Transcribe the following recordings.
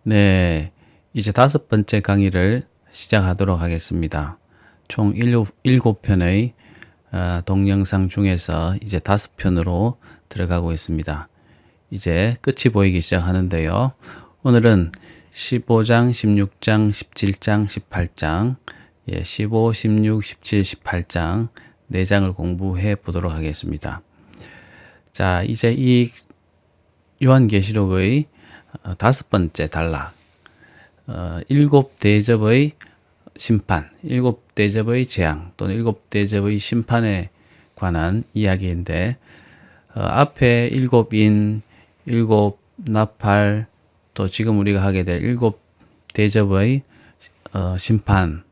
네, 이제 5번째 강의를 시작하도록 하겠습니다. 총 7편의 동영상 중에서 이제 5편으로 들어가고 있습니다. 이제 끝이 보이기 시작하는데요. 오늘은 15장, 16장, 17장, 18장, 15, 16, 17, 18장 4장을 공부해 보도록 하겠습니다. 자, 이제 이 요한계시록의 5번째 단락, 7대접의 심판, 7대접의 재앙 또는 7대접의 심판에 관한 이야기인데, 앞에 7인, 7나팔, 또 지금 우리가 하게 될 7대접의 심판의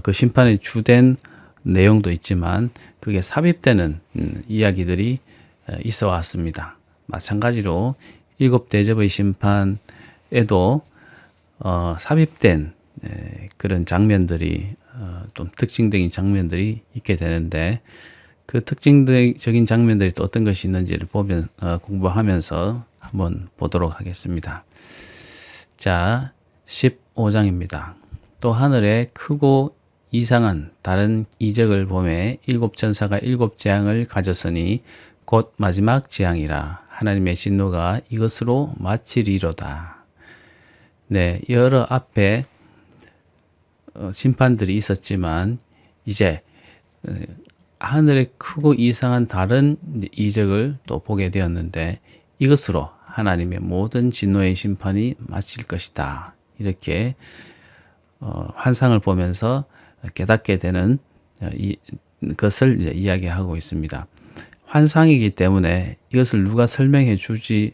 그 심판에 주된 내용도 있지만 그게 삽입되는 이야기들이 있어 왔습니다. 마찬가지로 7대접의 심판에도 삽입된 그런 장면들이 좀 특징적인 장면들이 있게 되는데, 그 특징적인 장면들이 또 어떤 것이 있는지를 공부하면서 한번 보도록 하겠습니다. 자, 15장입니다. 또 하늘에 크고 이상한 다른 이적을 보매 7천사가 7재앙을 가졌으니 곧 마지막 재앙이라. 하나님의 진노가 이것으로 마치리로다. 네, 여러 앞에 심판들이 있었지만 이제 하늘에 크고 이상한 다른 이적을 또 보게 되었는데, 이것으로 하나님의 모든 진노의 심판이 마칠 것이다. 이렇게 환상을 보면서 깨닫게 되는 것을 이제 이야기하고 있습니다. 환상이기 때문에 이것을 누가 설명해 주지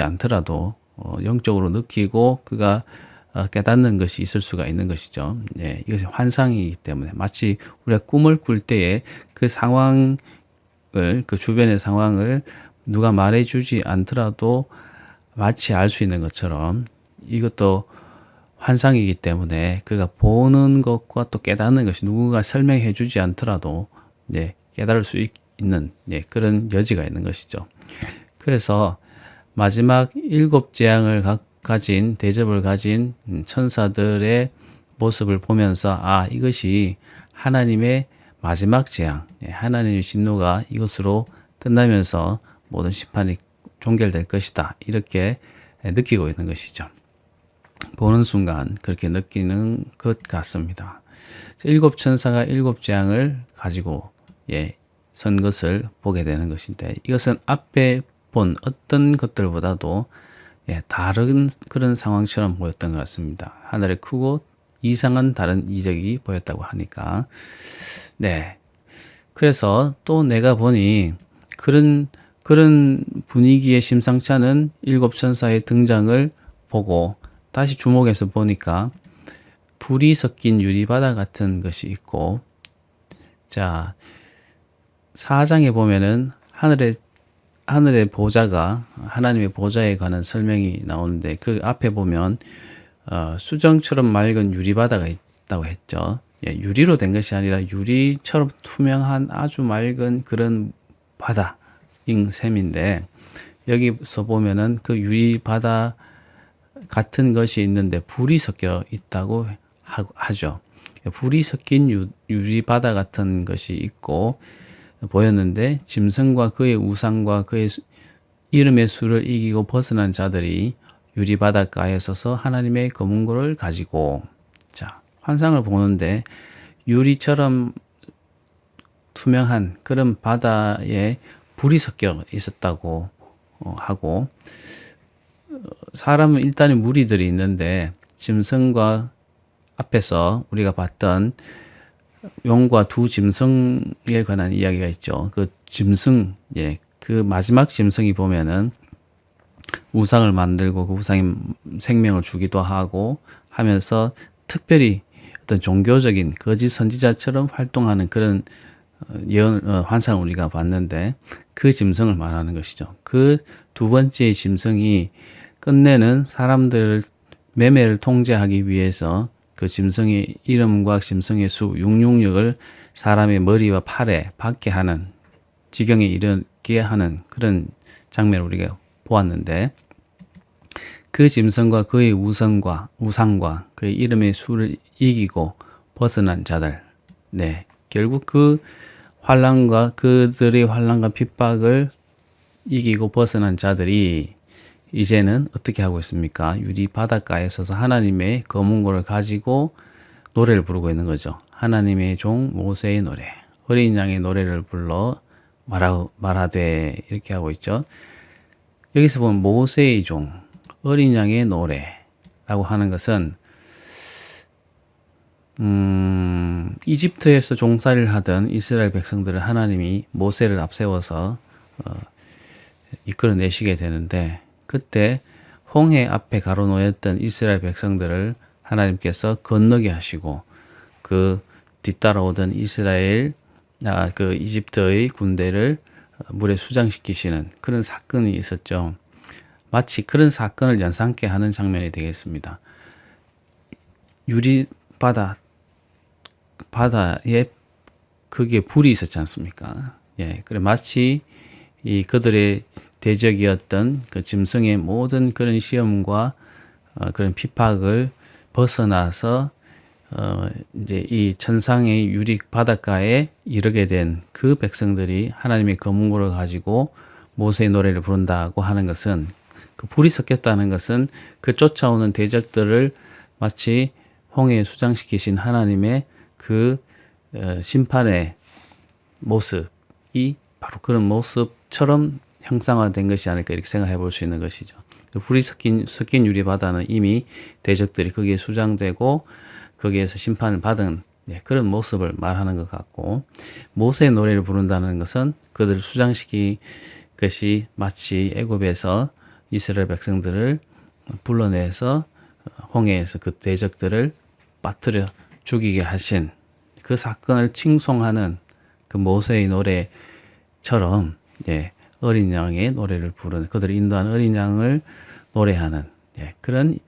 않더라도 영적으로 느끼고 그가 깨닫는 것이 있을 수가 있는 것이죠. 예, 이것이 환상이기 때문에 마치 우리가 꿈을 꿀 때에 그 상황을, 그 주변의 상황을 누가 말해 주지 않더라도 마치 알 수 있는 것처럼 이것도 환상이기 때문에 그가 보는 것과 또 깨닫는 것이 누군가 설명해 주지 않더라도 깨달을 수 있는 그런 여지가 있는 것이죠. 그래서 마지막 7재앙을 가진, 대접을 가진 천사들의 모습을 보면서 이것이 하나님의 마지막 재앙, 하나님의 진노가 이것으로 끝나면서 모든 심판이 종결될 것이다. 이렇게 느끼고 있는 것이죠. 보는 순간 그렇게 느끼는 것 같습니다. 7천사가 7재앙을 가지고 선 것을 보게 되는 것인데, 이것은 앞에 본 어떤 것들보다도 다른 그런 상황처럼 보였던 것 같습니다. 하늘에 크고 이상한 다른 이적이 보였다고 하니까. 네. 그래서 또 내가 보니 그런 분위기의 심상치 않은 7천사의 등장을 보고 다시 주목해서 보니까 불이 섞인 유리바다 같은 것이 있고, 자, 4장에 보면은 하늘의 보좌가, 하나님의 보좌에 관한 설명이 나오는데, 그 앞에 보면 수정처럼 맑은 유리바다가 있다고 했죠. 유리로 된 것이 아니라 유리처럼 투명한 아주 맑은 그런 바다인 셈인데, 여기서 보면은 그 유리바다 같은 것이 있는데 불이 섞여 있다고 하죠. 불이 섞인 유리바다 같은 것이 있고 보였는데, 짐승과 그의 우상과 그의 이름의 수를 이기고 벗어난 자들이 유리바닷가에 서서 하나님의 검은고를 가지고, 자, 환상을 보는데 유리처럼 투명한 그런 바다에 불이 섞여 있었다고 하고, 사람은 일단은 무리들이 있는데 짐승과 앞에서 우리가 봤던 용과 두 짐승에 관한 이야기가 있죠. 그 짐승, 그 마지막 짐승이 보면은 우상을 만들고 그 우상에 생명을 주기도 하고 하면서 특별히 어떤 종교적인 거짓 선지자처럼 활동하는 그런 환상을 우리가 봤는데, 그 짐승을 말하는 것이죠. 그 두 번째 짐승이 끝내는 사람들 매매를 통제하기 위해서 그 짐승의 이름과 짐승의 수 666을 사람의 머리와 팔에 박게 하는 지경에 이르게 하는 그런 장면을 우리가 보았는데, 그 짐승과 그의 우상과 그의 이름의 수를 이기고 벗어난 자들. 네. 결국 그 환난과 그들의 환난과 핍박을 이기고 벗어난 자들이 이제는 어떻게 하고 있습니까? 유리 바닷가에 서서 하나님의 검은고를 가지고 노래를 부르고 있는 거죠. 하나님의 종 모세의 노래, 어린 양의 노래를 불러 말하되 이렇게 하고 있죠. 여기서 보면 모세의 종, 어린 양의 노래라고 하는 것은 이집트에서 종살이를 하던 이스라엘 백성들을 하나님이 모세를 앞세워서 이끌어내시게 되는데, 그때 홍해 앞에 가로놓였던 이스라엘 백성들을 하나님께서 건너게 하시고 그 뒤따라오던 그 이집트의 군대를 물에 수장시키시는 그런 사건이 있었죠. 마치 그런 사건을 연상케 하는 장면이 되겠습니다. 유리 바다에 거기에 불이 있었지 않습니까? 예, 그래 마치 이 그들의 대적이었던 그 짐승의 모든 그런 시험과 그런 핍박을 벗어나서 이제 이 천상의 유리 바닷가에 이르게 된 그 백성들이 하나님의 검은고를 가지고 모세의 노래를 부른다고 하는 것은, 그 불이 섞였다는 것은 그 쫓아오는 대적들을 마치 홍해에 수장시키신 하나님의 그 심판의 모습이 바로 그런 모습처럼 형상화된 것이 아닐까 이렇게 생각해 볼 수 있는 것이죠. 불이 섞인 유리 바다는 이미 대적들이 거기에 수장되고 거기에서 심판을 받은 그런 모습을 말하는 것 같고, 모세의 노래를 부른다는 것은 그들을 수장시킨 것이 마치 애굽에서 이스라엘 백성들을 불러내서 홍해에서 그 대적들을 빠뜨려 죽이게 하신 그 사건을 칭송하는 그 모세의 노래처럼 어린 양의 노래를 부르는, 그들을 인도하는 어린 양을 노래하는 그런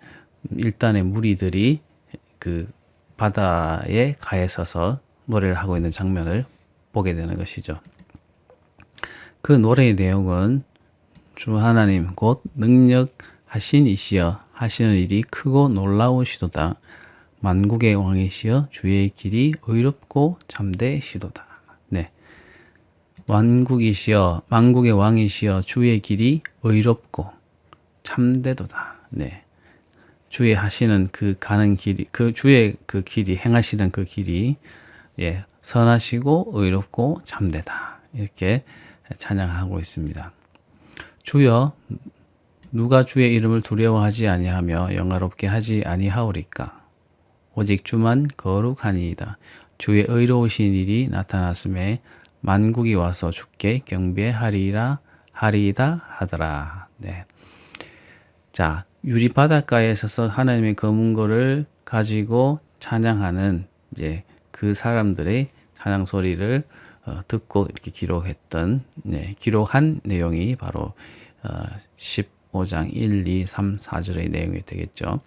일단의 무리들이 그 바다에 가에 서서 노래를 하고 있는 장면을 보게 되는 것이죠. 그 노래의 내용은 주 하나님 곧 능력하신 이시여 하시는 일이 크고 놀라우시도다. 만국의 왕이시여 주의 길이 의롭고 참되시도다. 네. 만국의 왕이시여 주의 길이 의롭고 참되도다. 네. 주의 하시는 그 가는 길이, 그 주의 그 길이, 행하시는 그 길이 선하시고 의롭고 참되다. 이렇게 찬양하고 있습니다. 주여, 누가 주의 이름을 두려워하지 아니하며 영화롭게 하지 아니하오리까? 오직 주만 거룩하니이다. 주의 의로우신 일이 나타났음에 만국이 와서 주께 경배하리이다 하더라. 네. 자, 유리 바닷가에 서서 하나님의 검은고를 가지고 찬양하는 그 사람들의 찬양 소리를 듣고 이렇게 기록한 내용이 바로 15장 1, 2, 3, 4절의 내용이 되겠죠.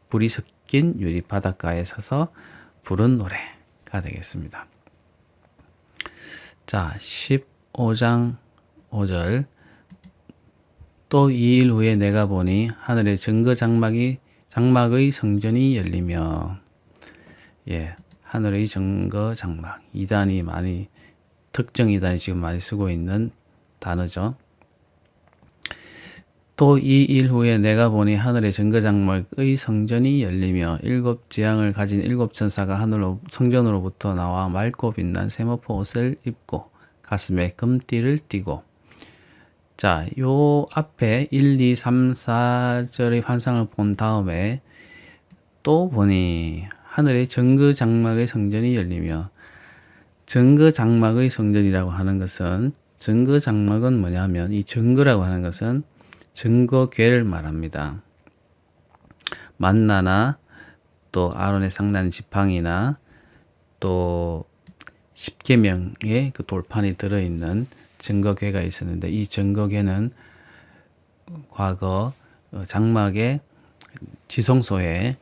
불이 섞인 유리 바닷가에 서서 부른 노래가 되겠습니다. 자, 15장 5절. 또 2일 후에 내가 보니 하늘의 증거 장막의 성전이 열리며, 하늘의 증거 장막, 특정 이단이 지금 많이 쓰고 있는 단어죠. 또 2일 후에 내가 보니 하늘의 증거 장막의 성전이 열리며 일곱 지향을 가진 일곱 천사가 성전으로부터 나와 맑고 빛난 세모포 옷을 입고 가슴에 금띠를 띠고. 자, 요 앞에 1, 2, 3, 4절의 환상을 본 다음에 또 보니 하늘의 증거 장막의 성전이 열리며, 증거 장막의 성전이라고 하는 것은, 증거 장막은 뭐냐면, 이 증거라고 하는 것은 증거궤를 말합니다. 만나나 또 아론의 상난 지팡이나 또 십계명의 그 돌판이 들어있는 증거궤가 있었는데, 이 증거궤는 과거 장막의 지성소에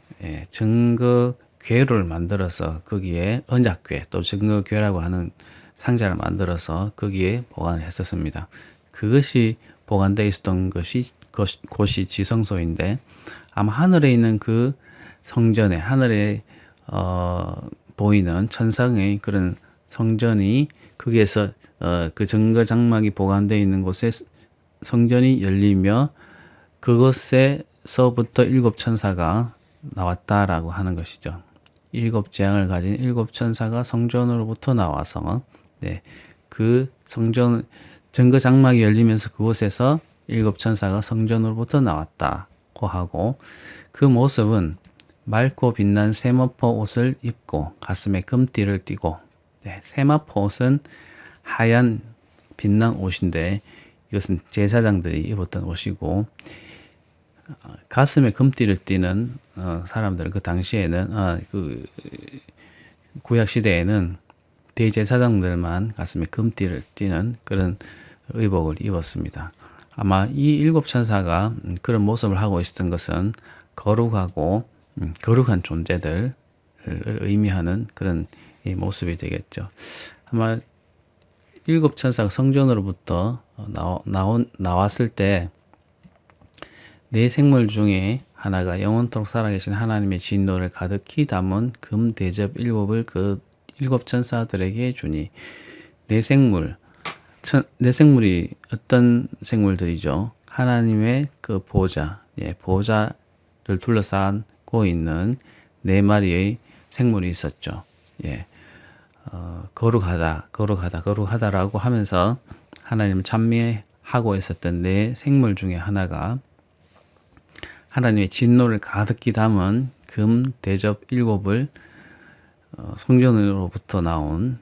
증거궤를 만들어서 거기에 언약궤 또 증거궤라고 하는 상자를 만들어서 거기에 보관을 했었습니다. 그것이 보관되어 있었던 것이 곳이 지성소인데 아마 하늘에 있는 그 성전에 하늘에 보이는 천상의 그런 성전이 거기에서 그 정거장막이 보관되어 있는 곳에 성전이 열리며 그곳에서부터 일곱 천사가 나왔다라고 하는 것이죠. 일곱 재앙을 가진 일곱 천사가 성전으로부터 나와서 그 성전 정거장막이 열리면서 그곳에서 일곱 천사가 성전으로부터 나왔다고 하고 그 모습은 맑고 빛난 세마포 옷을 입고 가슴에 금띠를 띠고 세마포 옷은 하얀 빛난 옷인데 이것은 제사장들이 입었던 옷이고 가슴에 금띠를 띠는 사람들은 그 당시에는 그 구약 시대에는 대제사장들만 가슴에 금띠를 띠는 그런 의복을 입었습니다. 아마 이 일곱 천사가 그런 모습을 하고 있었던 것은 거룩하고 거룩한 존재들을 의미하는 그런 모습이 되겠죠. 아마 일곱 천사가 성전으로부터 나왔을 때 네 생물 중에 하나가 영원토록 살아계신 하나님의 진노를 가득히 담은 금 대접 일곱을 그 일곱 천사들에게 주니 네 생물이 어떤 생물들이죠? 하나님의 그 보좌를 둘러싸고 있는 네 마리의 생물이 있었죠. 거룩하다라고 하면서 하나님을 찬미하고 있었던 네 생물 중에 하나가 하나님의 진노를 가득히 담은 금 대접 일곱을 성전으로부터 나온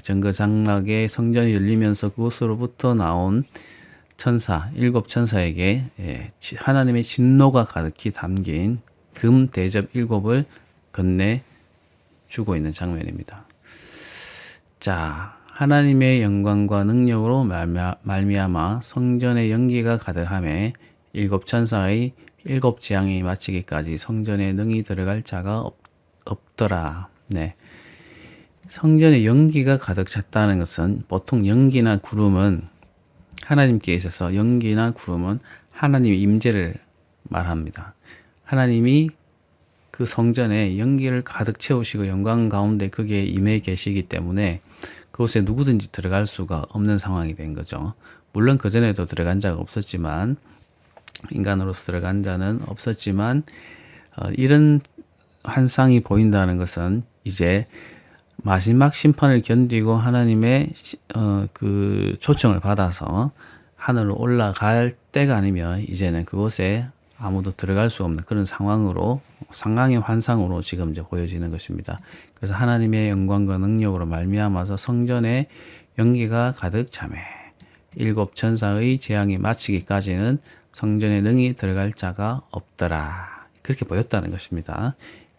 정거장막의 성전이 열리면서 그곳으로부터 나온 일곱 천사에게 하나님의 진노가 가득히 담긴 금 대접 일곱을 건네주고 있는 장면입니다. 자, 하나님의 영광과 능력으로 말미암아 성전의 연기가 가득하며 일곱 천사의 일곱 재앙이 마치기까지 성전에 능히 들어갈 자가 없더라. 성전에 연기가 가득 찼다는 것은 보통 연기나 구름은 하나님께 있어서 연기나 구름은 하나님의 임재를 말합니다. 하나님이 그 성전에 연기를 가득 채우시고 영광 가운데 거기에 임해 계시기 때문에 그곳에 누구든지 들어갈 수가 없는 상황이 된 거죠. 물론 그전에도 들어간 자가 없었지만 인간으로서 들어간 자는 없었지만 이런 환상이 보인다는 것은 이제 마지막 심판을 견디고 하나님의 그 초청을 받아서 하늘로 올라갈 때가 아니면 이제는 그곳에 아무도 들어갈 수 없는 그런 상황의 환상으로 지금 이제 보여지는 것입니다. 그래서 하나님의 영광과 능력으로 말미암아서 성전에 연기가 가득 차매 일곱 천사의 재앙이 마치기까지는 성전에 능히 들어갈 자가 없더라. 그렇게 보였다는 것입니다.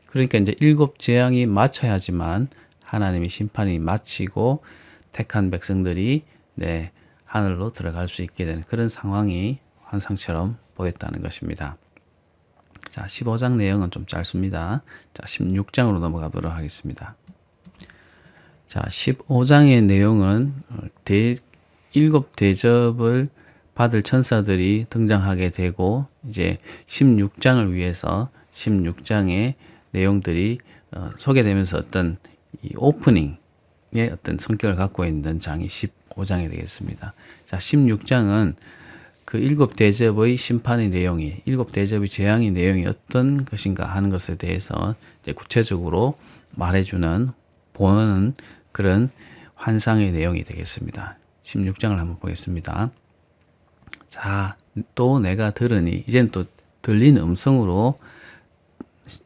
그러니까 이제 일곱 재앙이 마쳐야지만 하나님의 심판이 마치고 택한 백성들이 하늘로 들어갈 수 있게 되는 그런 상황이 환상처럼 보였다는 것입니다. 자, 15장 내용은 좀 짧습니다. 자, 16장으로 넘어가도록 하겠습니다. 자, 15장의 내용은 일곱 대접을 받을 천사들이 등장하게 되고 이제 16장을 위해서 16장의 내용들이 소개되면서 어떤 이 오프닝의 어떤 성격을 갖고 있는 장이 15장이 되겠습니다. 자, 16장은 그 일곱 대접의 심판의 내용이, 일곱 대접의 재앙의 내용이 어떤 것인가 하는 것에 대해서 이제 구체적으로 말해주는, 보는 그런 환상의 내용이 되겠습니다. 16장을 한번 보겠습니다. 자, 또 내가 들으니, 이제는 또 들리는 음성으로,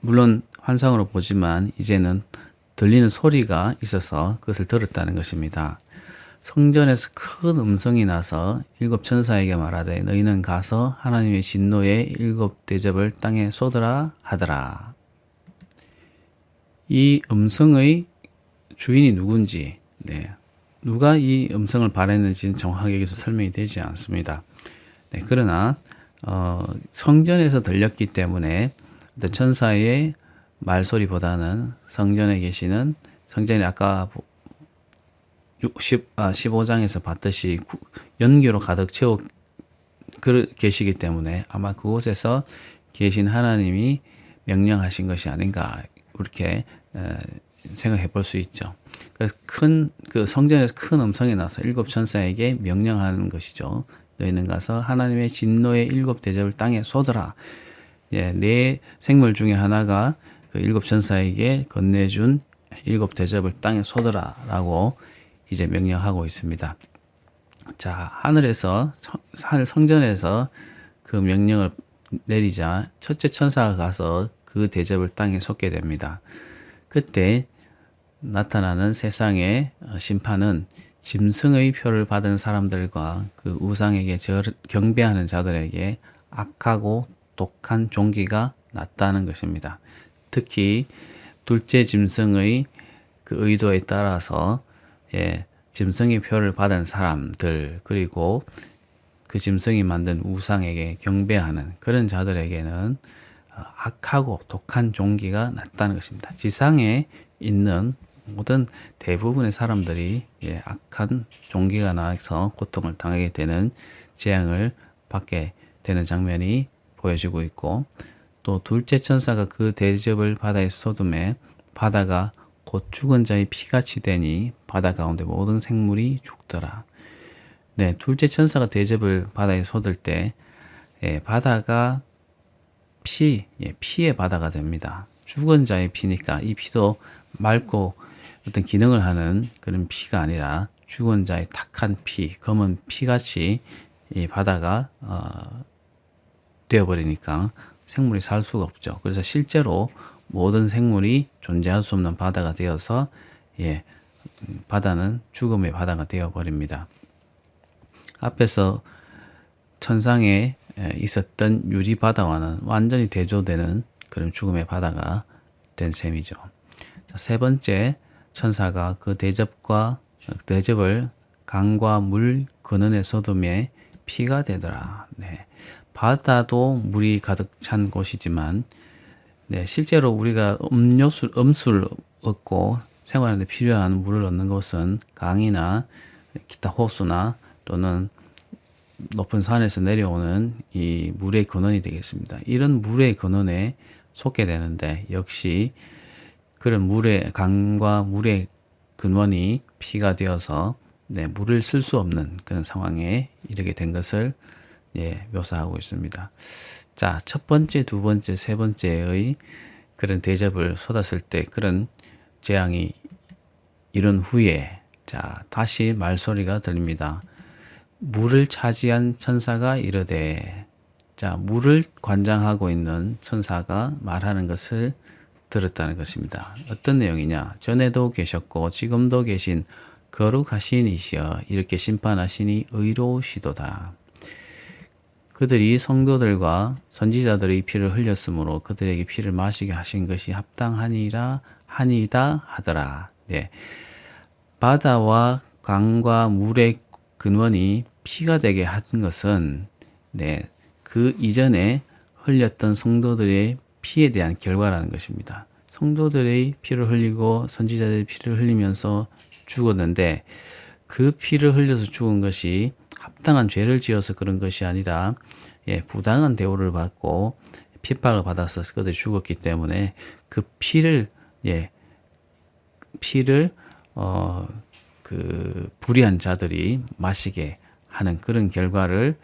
물론 환상으로 보지만 이제는 들리는 소리가 있어서 그것을 들었다는 것입니다. 성전에서 큰 음성이 나서 일곱 천사에게 말하되 너희는 가서 하나님의 진노의 일곱 대접을 땅에 쏟으라 하더라. 이 음성의 주인이 누군지, 누가 이 음성을 발했는지는 정확하게 여기서 설명이 되지 않습니다. 그러나 성전에서 들렸기 때문에 어떤 천사의 말소리보다는 성전에 아까 15장에서 봤듯이 연기로 가득 계시기 때문에 아마 그곳에서 계신 하나님이 명령하신 것이 아닌가 이렇게 생각해 볼 수 있죠. 그래서 그 성전에서 큰 음성이 나서 일곱 천사에게 명령하는 것이죠. 너희는 가서 하나님의 진노의 일곱 대접을 땅에 쏟으라. 예, 네 생물 중에 하나가 그 일곱 천사에게 건네준 일곱 대접을 땅에 쏟으라라고 이제 명령하고 있습니다. 자, 하늘 성전에서 그 명령을 내리자 첫째 천사가 가서 그 대접을 땅에 쏟게 됩니다. 그때 나타나는 세상의 심판은 짐승의 표를 받은 사람들과 그 우상에게 경배하는 자들에게 악하고 독한 종기가 났다는 것입니다. 특히 둘째 짐승의 그 의도에 따라서 짐승의 표를 받은 사람들 그리고 그 짐승이 만든 우상에게 경배하는 그런 자들에게는 악하고 독한 종기가 났다는 것입니다. 지상에 있는 모든 대부분의 사람들이 악한 종기가 나서 고통을 당하게 되는 재앙을 받게 되는 장면이 보여지고 있고, 또 둘째 천사가 그 대접을 바다에 쏟음에 바다가 곧 죽은 자의 피같이 되니 바다 가운데 모든 생물이 죽더라. 네, 둘째 천사가 대접을 바다에 쏟을 때 바다가 피의 바다가 됩니다. 죽은 자의 피니까 이 피도 맑고 어떤 기능을 하는 그런 피가 아니라 죽은 자의 탁한 피, 검은 피같이 이 바다가 되어버리니까 생물이 살 수가 없죠. 그래서 실제로 모든 생물이 존재할 수 없는 바다가 되어서 바다는 죽음의 바다가 되어버립니다. 앞에서 천상에 있었던 유리 바다와는 완전히 대조되는 그런 죽음의 바다가 된 셈이죠. 세 번째 천사가 그 대접을 강과 물 근원의 소돔에 피가 되더라. 네. 바다도 물이 가득 찬 곳이지만 실제로 우리가 음수를 얻고 생활하는 데 필요한 물을 얻는 곳은 강이나 기타 호수나 또는 높은 산에서 내려오는 이 물의 근원이 되겠습니다. 이런 물의 근원에 속게 되는데 역시 그런 강과 물의 근원이 피가 되어서 물을 쓸 수 없는 그런 상황에 이르게 된 것을 묘사하고 있습니다. 자, 첫 번째, 두 번째, 세 번째의 그런 대접을 쏟았을 때 그런 재앙이 이른 후에 자, 다시 말소리가 들립니다. 물을 차지한 천사가 이르되, 자, 물을 관장하고 있는 천사가 말하는 것을 들었다는 것입니다. 어떤 내용이냐? 전에도 계셨고 지금도 계신 거룩하신 이시여 이렇게 심판하시니 의로우시도다. 그들이 성도들과 선지자들의 피를 흘렸으므로 그들에게 피를 마시게 하신 것이 합당하니이다 하더라. 네. 바다와 강과 물의 근원이 피가 되게 한 것은 그 이전에 흘렸던 성도들의 피에 대한 결과라는 것입니다. 성도들의 피를 흘리고 선지자들의 피를 흘리면서 죽었는데 그 피를 흘려서 죽은 것이 합당한 죄를 지어서 그런 것이 아니라 부당한 대우를 받고 핍박을 받아서 그들이 죽었기 때문에 그 피를 그 불의한 자들이 마시게 하는 그런 결과를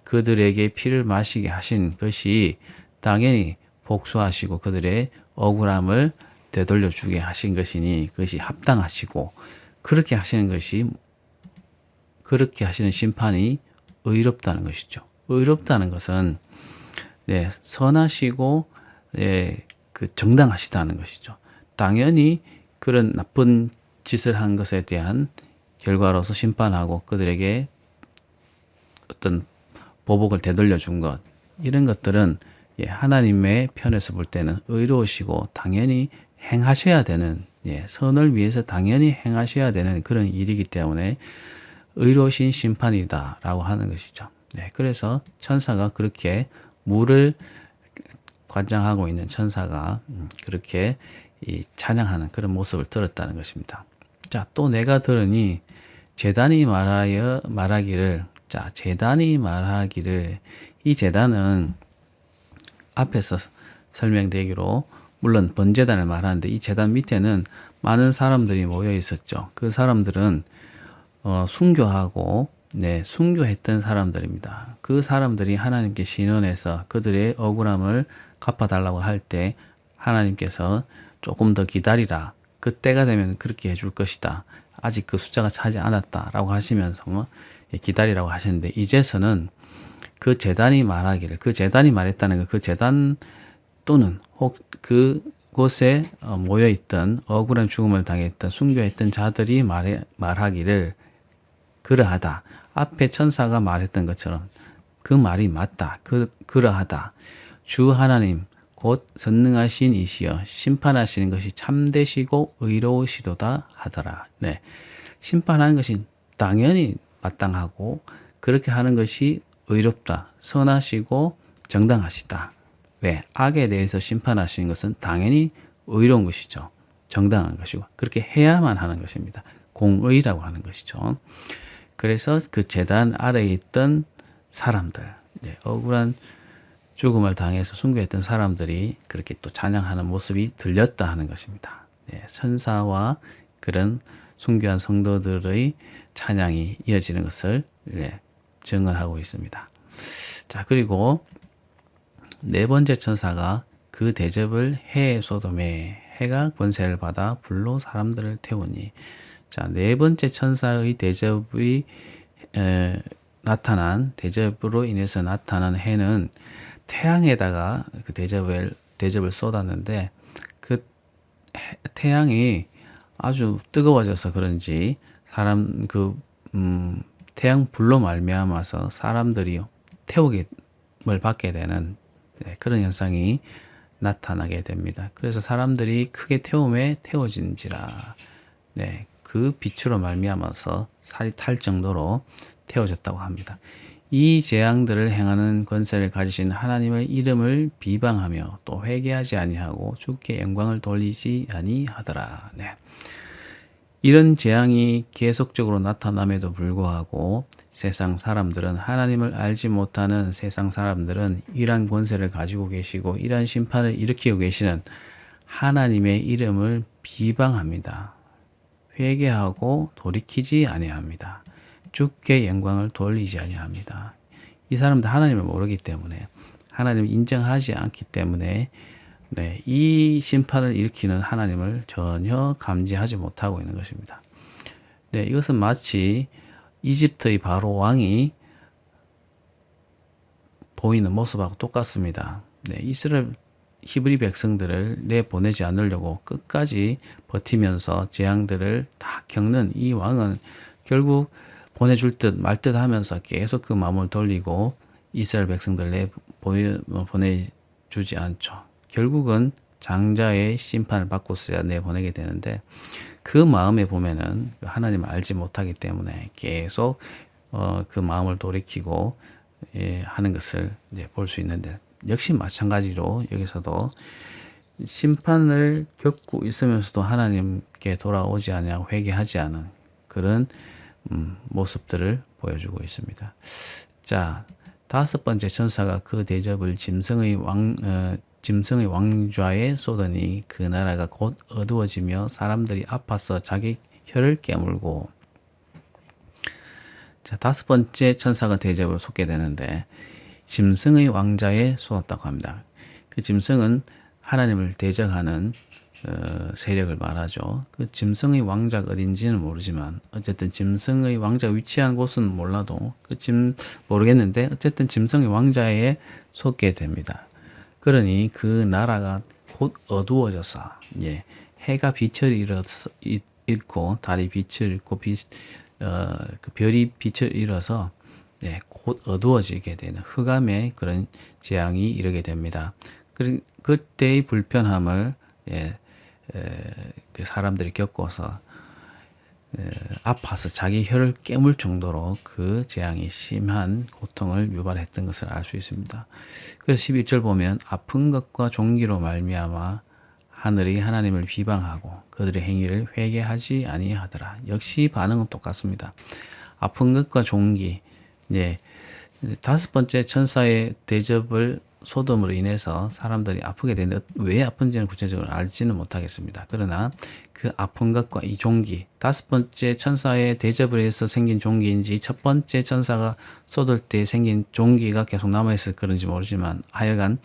그들에게 피를 마시게 하신 것이 당연히 복수하시고 그들의 억울함을 되돌려 주게 하신 것이니 그것이 합당하시고 그렇게 하시는 심판이 의롭다는 것이죠. 의롭다는 것은 선하시고 그 정당하시다는 것이죠. 당연히 그런 나쁜 짓을 한 것에 대한 결과로서 심판하고 그들에게 어떤 보복을 되돌려 준 것, 이런 것들은 하나님의 편에서 볼 때는 의로우시고 당연히 행하셔야 되는, 선을 위해서 당연히 행하셔야 되는 그런 일이기 때문에 의로우신 심판이다라고 하는 것이죠. 그래서 천사가 그렇게 물을 관장하고 있는 천사가 그렇게 찬양하는 그런 모습을 들었다는 것입니다. 자, 또 내가 들으니 제단이 말하기를 자, 제단이 말하기를, 이 제단은 앞에서 설명되기로 물론 번제단을 말하는데 이 제단 밑에는 많은 사람들이 모여 있었죠. 그 사람들은 순교하고 순교했던 사람들입니다. 그 사람들이 하나님께 신원해서 그들의 억울함을 갚아달라고 할 때 하나님께서 조금 더 기다리라. 그때가 되면 그렇게 해줄 것이다. 아직 그 숫자가 차지 않았다라고 하시면서 기다리라고 하셨는데 이제서는 그 제단이 말하기를, 그 제단이 말했다는 건 그 제단 또는 혹 그곳에 모여 있던 억울한 죽음을 당했던 순교했던 자들이 말하기를 그러하다. 앞에 천사가 말했던 것처럼 그 말이 맞다. 그러하다. 주 하나님 곧 선능하신 이시여 심판하시는 것이 참되시고 의로우시도다 하더라. 네. 심판하는 것이 당연히 마땅하고 그렇게 하는 것이 의롭다. 선하시고 정당하시다. 왜? 악에 대해서 심판하시는 것은 당연히 의로운 것이죠. 정당한 것이고 그렇게 해야만 하는 것입니다. 공의라고 하는 것이죠. 그래서 그 제단 아래에 있던 사람들, 억울한 죽음을 당해서 순교했던 사람들이 그렇게 또 찬양하는 모습이 들렸다 하는 것입니다. 천사와 그런 순교한 성도들의 찬양이 이어지는 것을 증언하고 있습니다. 자, 그리고 네 번째 천사가 그 대접을 해 소돔에 해가 권세를 받아 불로 사람들을 태우니. 자, 네 번째 천사의 대접이 대접으로 인해서 나타난 해는 태양에다가 그 대접을 쏟았는데 그 태양이 아주 뜨거워져서 그런지 태양 불로 말미암아서 사람들이 태우게 받게 되는 그런 현상이 나타나게 됩니다. 그래서 사람들이 크게 태워진지라. 그 빛으로 말미암아서 살이 탈 정도로 태워졌다고 합니다. 이 재앙들을 행하는 권세를 가지신 하나님의 이름을 비방하며 또 회개하지 아니하고 주께 영광을 돌리지 아니하더라. 이런 재앙이 계속적으로 나타남에도 불구하고 세상 사람들은 하나님을 알지 못하는 세상 사람들은 이러한 권세를 가지고 계시고 이러한 심판을 일으키고 계시는 하나님의 이름을 비방합니다. 회개하고 돌이키지 아니합니다. 주께 영광을 돌리지 아니합니다. 이 사람들 하나님을 모르기 때문에 하나님을 인정하지 않기 때문에 이 심판을 일으키는 하나님을 전혀 감지하지 못하고 있는 것입니다. 이것은 마치 이집트의 바로 왕이 보이는 모습하고 똑같습니다. 이스라엘 히브리 백성들을 내보내지 않으려고 끝까지 버티면서 재앙들을 다 겪는 이 왕은 결국 보내줄 듯 말 듯 하면서 계속 그 마음을 돌리고 이스라엘 백성들 보내주지 않죠. 결국은 장자의 심판을 받고서야 내보내게 되는데 그 마음에 보면은 하나님을 알지 못하기 때문에 계속 그 마음을 돌이키고 하는 것을 볼 수 있는데 역시 마찬가지로 여기서도 심판을 겪고 있으면서도 하나님께 돌아오지 않냐고 회개하지 않은 그런 모습들을 보여주고 있습니다. 자, 다섯 번째 천사가 그 대접을 짐승의 왕좌에 쏟으니 그 나라가 곧 어두워지며 사람들이 아파서 자기 혀를 깨물고. 자, 다섯 번째 천사가 대접을 쏟게 되는데 짐승의 왕좌에 쏟았다고 합니다. 그 짐승은 하나님을 대적하는 세력을 말하죠. 그 짐승의 왕좌가 어딘지는 모르지만 어쨌든 짐승의 왕좌가 위치한 곳은 몰라도 모르겠는데 어쨌든 짐승의 왕좌에 쏟게 됩니다. 그러니 그 나라가 곧 어두워져서 해가 빛을 잃고 달이 빛을 잃고 그 별이 빛을 잃어서 곧 어두워지게 되는 흑암의 그런 재앙이 이르게 됩니다. 그때의 불편함을 그 사람들이 겪어서 아파서 자기 혀를 깨물 정도로 그 재앙이 심한 고통을 유발했던 것을 알 수 있습니다. 그래서 11절 보면 아픈 것과 종기로 말미암아 하늘이 하나님을 비방하고 그들의 행위를 회개하지 아니하더라. 역시 반응은 똑같습니다. 아픈 것과 종기, 예, 다섯 번째 천사의 대접을 소돔으로 인해서 사람들이 아프게 되는데 왜 아픈지는 구체적으로 알지는 못하겠습니다. 그러나 그 아픈 것과 이 종기, 다섯 번째 천사의 대접을 해서 생긴 종기인지 첫 번째 천사가 쏟을 때 생긴 종기가 계속 남아있을 그런지 모르지만 하여간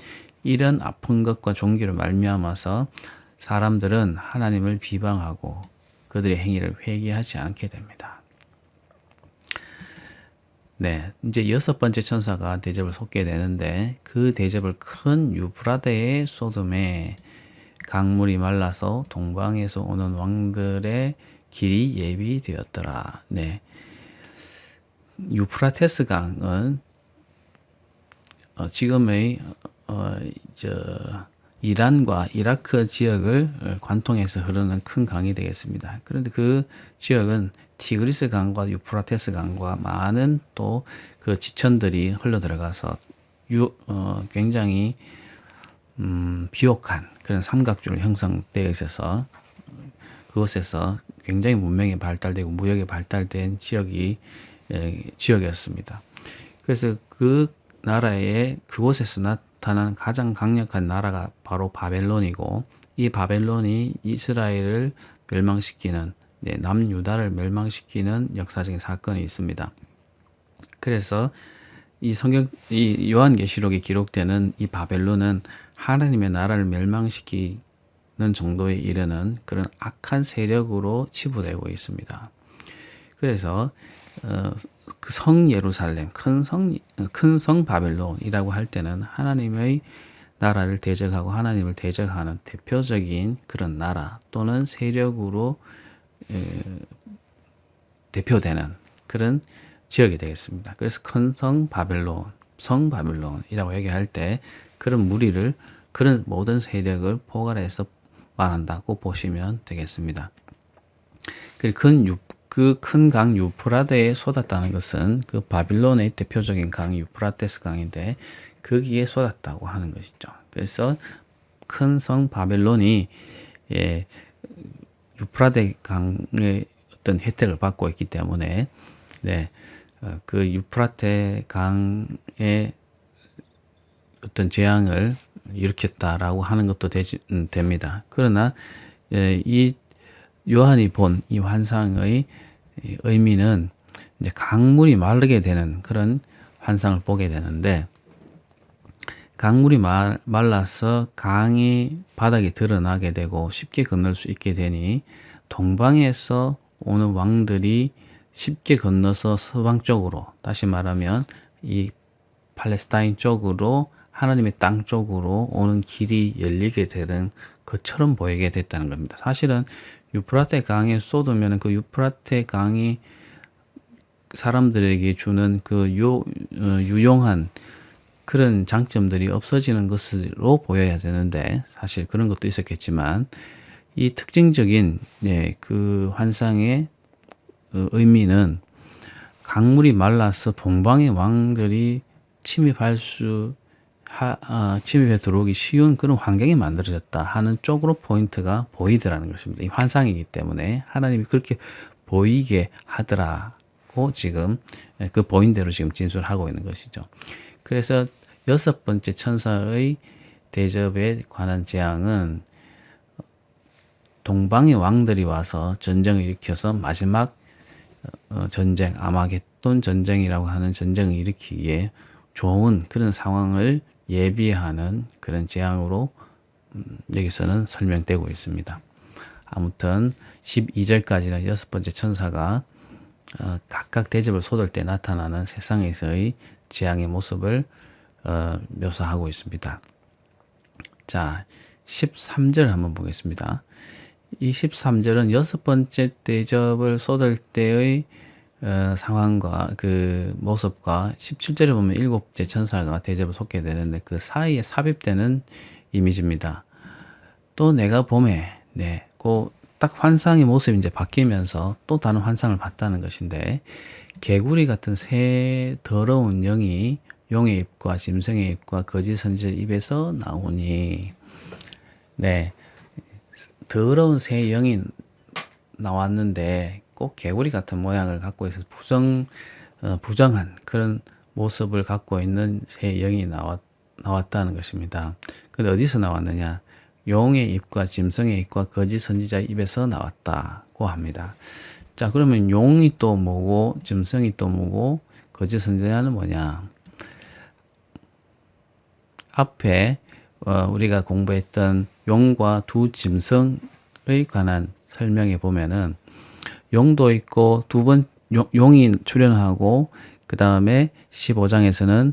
이런 아픈 것과 종기를 말미암아서 사람들은 하나님을 비방하고 그들의 행위를 회개하지 않게 됩니다. 네, 이제 여섯 번째 천사가 대접을 쏟게 되는데 그 대접을 큰 유프라데의 소돔에 강물이 말라서 동방에서 오는 왕들의 길이 예비되었더라. 네, 유프라테스 강은 지금의 이란과 이라크 지역을 관통해서 흐르는 큰 강이 되겠습니다. 그런데 그 지역은 티그리스 강과 유프라테스 강과 많은 또 그 지천들이 흘러 들어가서 굉장히 비옥한 그런 삼각주로 형성되어 있어서 그곳에서 굉장히 문명이 발달되고 무역이 발달된 지역이었습니다. 그래서 그 나라의 그곳에서 나타난 가장 강력한 나라가 바로 바벨론이고 이 바벨론이 이스라엘을 멸망시키는 남유다를 멸망시키는 역사적인 사건이 있습니다. 그래서 이 요한계시록에 기록되는 이 바벨론은 하나님의 나라를 멸망시키는 정도에 이르는 그런 악한 세력으로 치부되고 있습니다. 그래서 그 성 예루살렘, 큰 성 바벨론이라고 할 때는 하나님의 나라를 대적하고 하나님을 대적하는 대표적인 그런 나라 또는 세력으로 대표되는 그런 지역이 되겠습니다. 그래서 큰 성 바벨론이라고 얘기할 때 그런 무리를 그런 모든 세력을 포괄해서 말한다고 보시면 되겠습니다. 그 큰 강 유프라데에 쏟았다는 것은 그 바빌론의 대표적인 강 유프라테스 강인데 거기에 쏟았다고 하는 것이죠. 그래서 큰 성 바벨론이 유프라데 강의 어떤 혜택을 받고 있기 때문에 그 유프라테 강의 어떤 재앙을 일으켰다라고 하는 것도 됩니다. 그러나 이 요한이 본 이 환상의 의미는 이제 강물이 마르게 되는 그런 환상을 보게 되는데 강물이 말라서 강이 바닥에 드러나게 되고 쉽게 건널 수 있게 되니 동방에서 오는 왕들이 쉽게 건너서 서방 쪽으로 다시 말하면 이 팔레스타인 쪽으로 하나님의 땅 쪽으로 오는 길이 열리게 되는 것처럼 보이게 됐다는 겁니다. 사실은 유프라테 강에 쏟으면 그 유프라테 강이 사람들에게 주는 그 유용한 그런 장점들이 없어지는 것으로 보여야 되는데 사실 그런 것도 있었겠지만 이 특징적인 그 환상의 의미는 강물이 말라서 동방의 왕들이 침입해 들어오기 쉬운 그런 환경이 만들어졌다 하는 쪽으로 포인트가 보이더라는 것입니다. 이 환상이기 때문에 하나님이 그렇게 보이게 하더라고 지금 그 보인 대로 지금 진술하고 있는 것이죠. 그래서 여섯 번째 천사의 대접에 관한 재앙은 동방의 왕들이 와서 전쟁을 일으켜서 마지막 전쟁, 아마겟돈 전쟁이라고 하는 전쟁을 일으키기에 좋은 그런 상황을 예비하는 그런 재앙으로 여기서는 설명되고 있습니다. 아무튼 12절까지는 여섯 번째 천사가 각각 대접을 쏟을 때 나타나는 세상에서의 재앙의 모습을 묘사하고 있습니다. 자, 13절 한번 보겠습니다. 이 13절은 여섯 번째 대접을 쏟을 때의 상황과 그 모습과 17절에 보면 일곱째 천사가 대접을 쏟게 되는데 그 사이에 삽입되는 이미지입니다. 또 내가 봄에 그 딱 환상의 모습이 이제 바뀌면서 또 다른 환상을 봤다는 것인데 개구리 같은 새 더러운 영이 용의 입과 짐승의 입과 거짓 선지자의 입에서 나오니 더러운 새 영이 나왔는데 꼭 개구리 같은 모양을 갖고 있어서 부정한 그런 모습을 갖고 있는 새 영이 나왔다는 것입니다. 근데 어디서 나왔느냐? 용의 입과 짐승의 입과 거짓 선지자의 입에서 나왔다고 합니다. 자, 그러면 용이 또 뭐고, 짐승이 또 뭐고, 거짓 선지자는 뭐냐? 앞에 우리가 공부했던 용과 두 짐승의 관한 설명에 보면은 용도 있고 용이 출현하고 그 다음에 15장에서는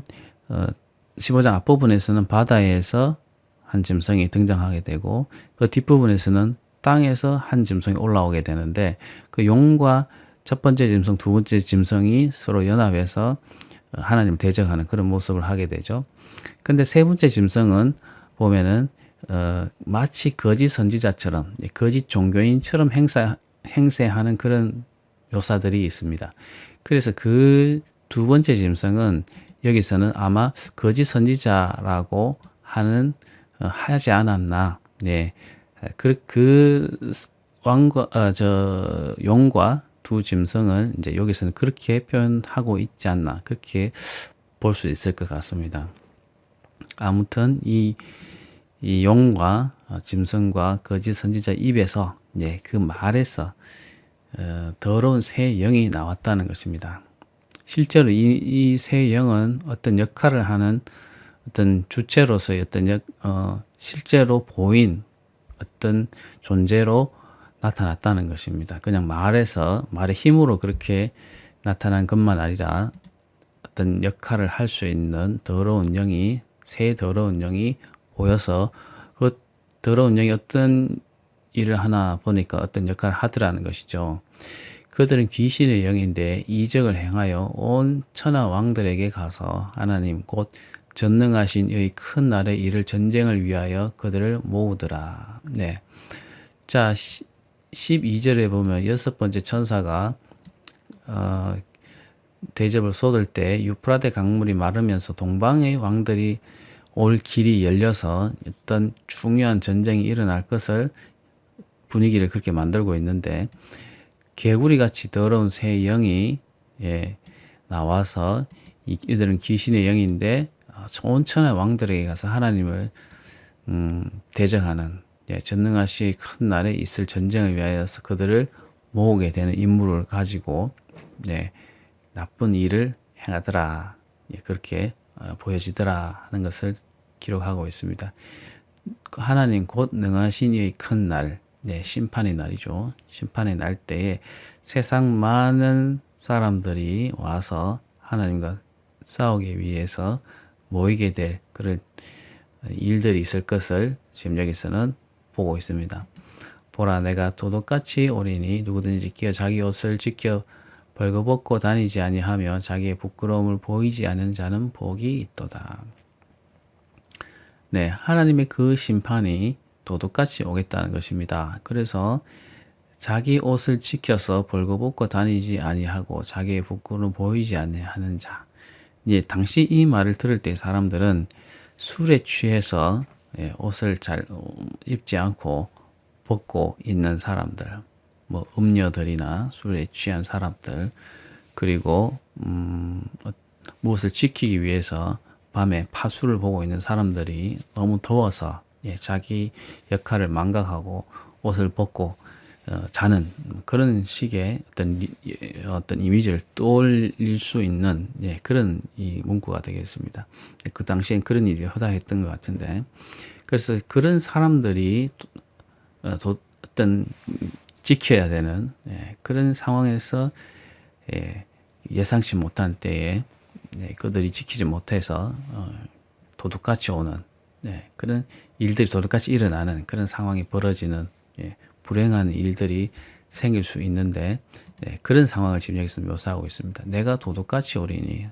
15장 앞부분에서는 바다에서 한 짐승이 등장하게 되고 그 뒷부분에서는 땅에서 한 짐승이 올라오게 되는데 그 용과 첫 번째 짐승, 두 번째 짐승이 서로 연합해서 하나님 대적하는 그런 모습을 하게 되죠. 근데 세 번째 짐승은 보면은 마치 거짓 선지자처럼 거짓 종교인처럼 행세하는 그런 묘사들이 있습니다. 그래서 그 두 번째 짐승은 여기서는 아마 거짓 선지자라고 하지 않았나. 네. 용과 두 짐승은 이제 여기서는 그렇게 표현하고 있지 않나. 그렇게 볼 수 있을 것 같습니다. 아무튼 이 용과 짐승과 거짓 선지자 입에서 그 말에서 더러운 새 영이 나왔다는 것입니다. 실제로 이 새 영은 어떤 역할을 하는 어떤 주체로서의 어떤 실제로 보인 어떤 존재로 나타났다는 것입니다. 그냥 말의 힘으로 그렇게 나타난 것만 아니라 어떤 역할을 할 수 있는 새 더러운 영이 보여서 그 더러운 영이 어떤 일을 하나 보니까 어떤 역할을 하더라는 것이죠. 그들은 귀신의 영인데 이적을 행하여 온 천하 왕들에게 가서 하나님 곧 전능하신 이의 큰 날의 일을 전쟁을 위하여 그들을 모으더라. 네. 자, 12절에 보면 여섯 번째 천사가 대접을 쏟을 때 유프라데 강물이 마르면서 동방의 왕들이 올 길이 열려서 어떤 중요한 전쟁이 일어날 것을 분위기를 그렇게 만들고 있는데 개구리 같이 더러운 새 영이 나와서 이들은 귀신의 영인데 온 천하 왕들에게 가서 하나님을 대적하는 전능하신 큰 날에 있을 전쟁을 위하여서 그들을 모으게 되는 임무를 가지고 나쁜 일을 행하더라. 그렇게 보여지더라 하는 것을 기록하고 있습니다. 하나님 곧 능하신 이의 큰 날, 심판의 날이죠. 심판의 날 때에 세상 많은 사람들이 와서 하나님과 싸우기 위해서 모이게 될 그런 일들이 있을 것을 지금 여기서는 보고 있습니다. 보라, 내가 도둑같이 오리니 누구든지 자기 옷을 지켜 벌거벗고 다니지 아니하며 자기의 부끄러움을 보이지 않는 자는 복이 있도다. 네, 하나님의 그 심판이 도둑같이 오겠다는 것입니다. 그래서 자기 옷을 지켜서 벌거벗고 다니지 아니하고 자기의 부끄러움을 보이지 아니하는 자. 당시 이 말을 들을 때 사람들은 술에 취해서 옷을 잘 입지 않고 벗고 있는 사람들, 음녀들이나 술에 취한 사람들, 그리고 무엇을 지키기 위해서 밤에 파수를 보고 있는 사람들이 너무 더워서 자기 역할을 망각하고 옷을 벗고 자는 그런 식의 어떤 이미지를 떠올릴 수 있는 그런 이 문구가 되겠습니다. 그 당시엔 그런 일이 허다했던 것 같은데, 그래서 그런 사람들이 어떤 지켜야 되는 그런 상황에서 예상치 못한 때에 그들이 지키지 못해서 도둑같이 오는 그런 일들이 도둑같이 일어나는 그런 상황이 벌어지는 불행한 일들이 생길 수 있는데 그런 상황을 지금 여기서 묘사하고 있습니다. 내가 도둑같이 오리니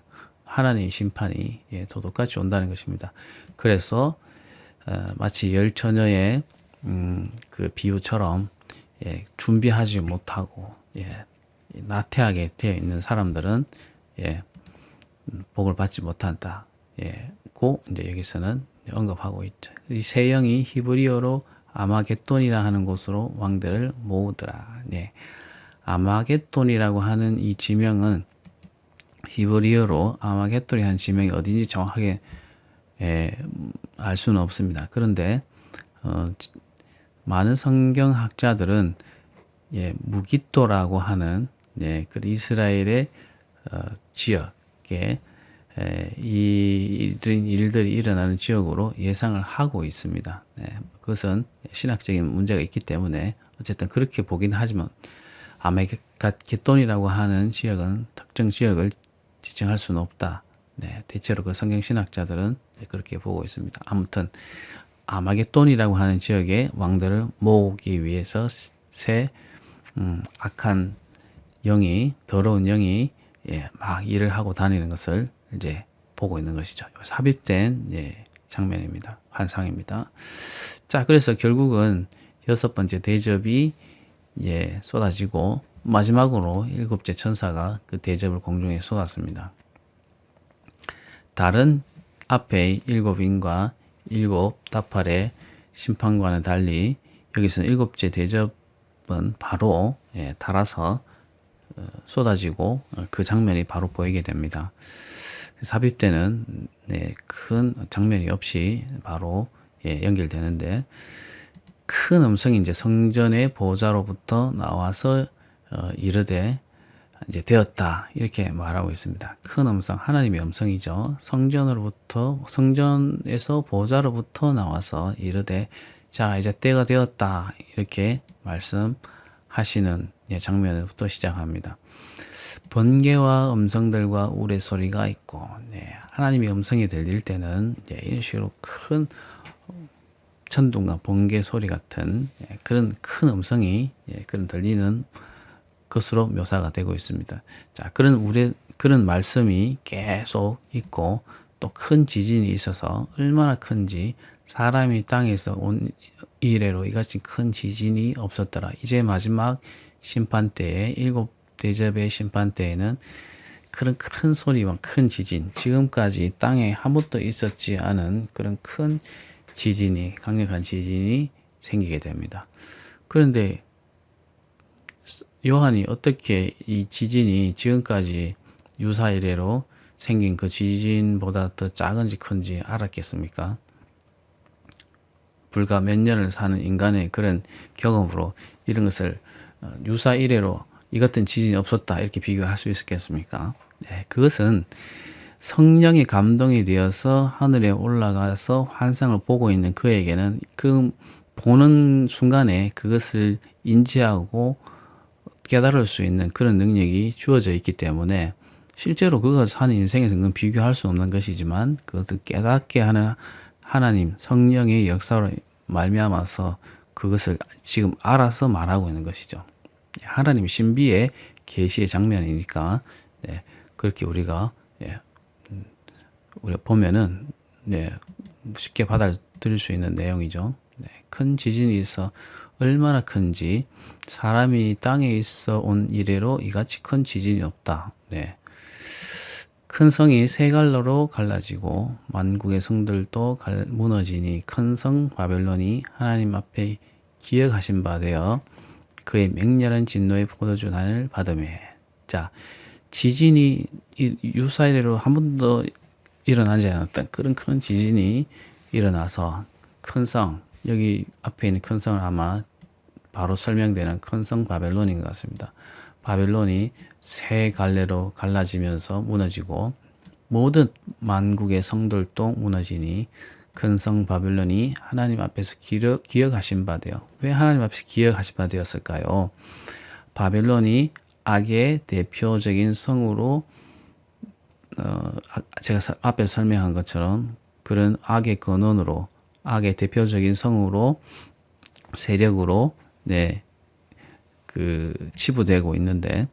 하나님의 심판이 도둑같이 온다는 것입니다. 그래서 마치 열 처녀의 그 비유처럼 준비하지 못하고 나태하게 되어 있는 사람들은 복을 받지 못한다. 고 이제 여기서는 언급하고 있죠. 이 세 영이 히브리어로 아마겟돈이라 하는 곳으로 왕들을 모으더라. 아마겟돈이라고 하는 이 지명은 히브리어로 아마겟돈이라는 지명이 어딘지 정확하게 알 수는 없습니다. 그런데 많은 성경학자들은 무깃도라고 하는 그 이스라엘의 지역에 이 일들이 일어나는 지역으로 예상을 하고 있습니다. 그것은 신학적인 문제가 있기 때문에 어쨌든 그렇게 보긴 하지만 아마겟돈이라고 하는 지역은 특정 지역을 지칭할 수는 없다. 대체로 그 성경 신학자들은 그렇게 보고 있습니다. 아무튼 아마겟돈이라고 하는 지역의 왕들을 모으기 위해서 새 악한 영이, 더러운 영이 막 일을 하고 다니는 것을 이제 보고 있는 것이죠. 삽입된 장면입니다. 환상입니다. 자, 그래서 결국은 6번째 대접이 쏟아지고 마지막으로 7째 천사가 그 대접을 공중에 쏟았습니다. 다른 앞에 7인과 7 다팔의 심판과는 달리 여기서는 7째 대접은 바로 달아서 쏟아지고 그 장면이 바로 보이게 됩니다. 삽입되는 큰 장면이 없이 바로 연결되는데, 큰 음성이 이제 성전의 보좌로부터 나와서 이르되 이제 되었다, 이렇게 말하고 있습니다. 큰 음성, 하나님의 음성이죠. 성전에서 보좌로부터 나와서 이르되 자 이제 때가 되었다, 이렇게 말씀하시는 장면부터 시작합니다. 번개와 음성들과 우레소리가 있고, 하나님의 음성이 들릴 때는 이런 식으로 큰 천둥과 번개 소리 같은 그런 큰 음성이 그런 들리는 것으로 묘사가 되고 있습니다. 자, 그런 말씀이 계속 있고 또 큰 지진이 있어서 얼마나 큰지, 사람이 땅에서 온 이래로 이같이 큰 지진이 없었더라. 이제 마지막 심판 때에, 7대접의 심판 때에는 그런 큰 소리와 큰 지진, 지금까지 땅에 한 번도 있었지 않은 그런 큰 지진이, 강력한 지진이 생기게 됩니다. 그런데 요한이 어떻게 이 지진이 지금까지 유사 이래로 생긴 그 지진보다 더 작은지 큰지 알았겠습니까? 불과 몇 년을 사는 인간의 그런 경험으로 이런 것을 유사 이래로 이 같은 지진이 없었다, 이렇게 비교할 수 있었겠습니까? 그것은 성령이 감동이 되어서 하늘에 올라가서 환상을 보고 있는 그에게는 그 보는 순간에 그것을 인지하고 깨달을 수 있는 그런 능력이 주어져 있기 때문에, 실제로 그가 사는 인생에서는 비교할 수 없는 것이지만 그것을 깨닫게 하는 하나님 성령의 역사로 말미암아서 그것을 지금 알아서 말하고 있는 것이죠. 하나님 신비의 계시의 장면이니까 그렇게 우리가 보면은 쉽게 받아들일 수 있는 내용이죠. 큰 지진이 있어 얼마나 큰지, 사람이 땅에 있어 온 이래로 이같이 큰 지진이 없다. 큰 성이 세 갈로로 갈라지고 만국의 성들도 무너지니 큰 성 바벨론이 하나님 앞에 기억하신 바 되어 그의 맹렬한 진노의 포도주단을 받으매. 자, 지진이 유사 이래로 한 번도 일어나지 않았던 그런 큰 지진이 일어나서 큰 성, 여기 앞에 있는 큰 성은 아마 바로 설명되는 큰 성 바벨론인 것 같습니다. 바벨론이 세 갈래로 갈라지면서 무너지고 모든 만국의 성들도 무너지니 큰 성 바벨론이 하나님 앞에서 기억하신 바 되어. 왜 하나님 앞에서 기억하신 바 되었을까요? 바벨론이 악의 대표적인 성으로 제가 앞에 설명한 것처럼 그런 악의 근원으로, 악의 대표적인 성으로, 세력으로 치부되고 있는데,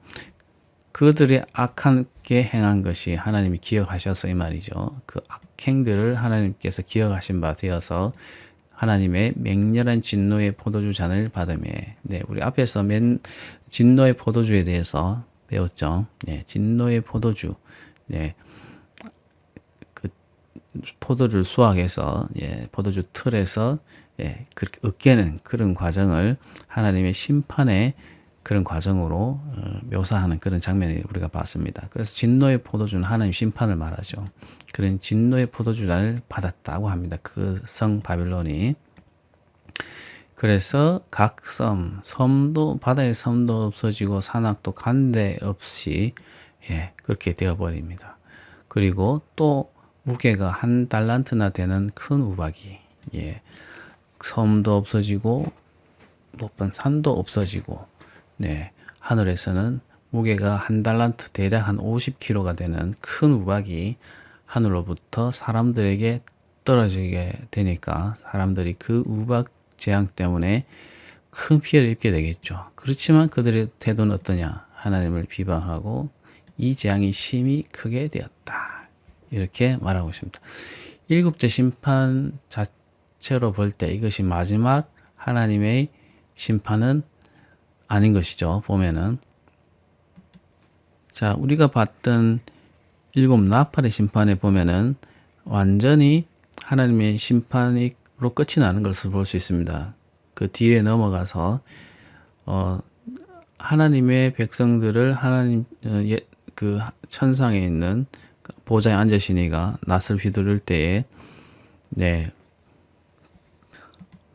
그들이 악하게 행한 것이 하나님이 기억하셔서 이 말이죠. 그 악행들을 하나님께서 기억하신 바 되어서 하나님의 맹렬한 진노의 포도주 잔을 받으매. 우리 앞에서 진노의 포도주에 대해서 배웠죠. 진노의 포도주. 그 포도주를 수확해서 포도주 틀에서 그렇게 으깨는 그런 과정을 하나님의 심판의 그런 과정으로 묘사하는 그런 장면을 우리가 봤습니다. 그래서 진노의 포도주는 하나님 심판을 말하죠. 그런 진노의 포도주를 받았다고 합니다. 그 성 바빌론이. 그래서 각 섬도 바다의 섬도 없어지고 산악도 간데 없이 그렇게 되어버립니다. 그리고 또 무게가 1달란트나 되는 큰 우박이 섬도 없어지고 높은 산도 없어지고 하늘에서는 무게가 1달란트 대략 한 50kg가 되는 큰 우박이 하늘로부터 사람들에게 떨어지게 되니까 사람들이 그 우박 재앙 때문에 큰 피해를 입게 되겠죠. 그렇지만 그들의 태도는 어떠냐? 하나님을 비방하고 이 재앙이 심히 크게 되었다. 이렇게 말하고 있습니다. 7째 심판 자체로 볼 때 이것이 마지막 하나님의 심판은 아닌 것이죠. 보면은 자, 우리가 봤던 7 나팔의 심판에 보면은 완전히 하나님의 심판으로 끝이 나는 것을 볼 수 있습니다. 그 뒤에 넘어가서 하나님의 백성들을 하나님 그 천상에 있는 보좌에 앉으신 이가 낫을 휘두를 때에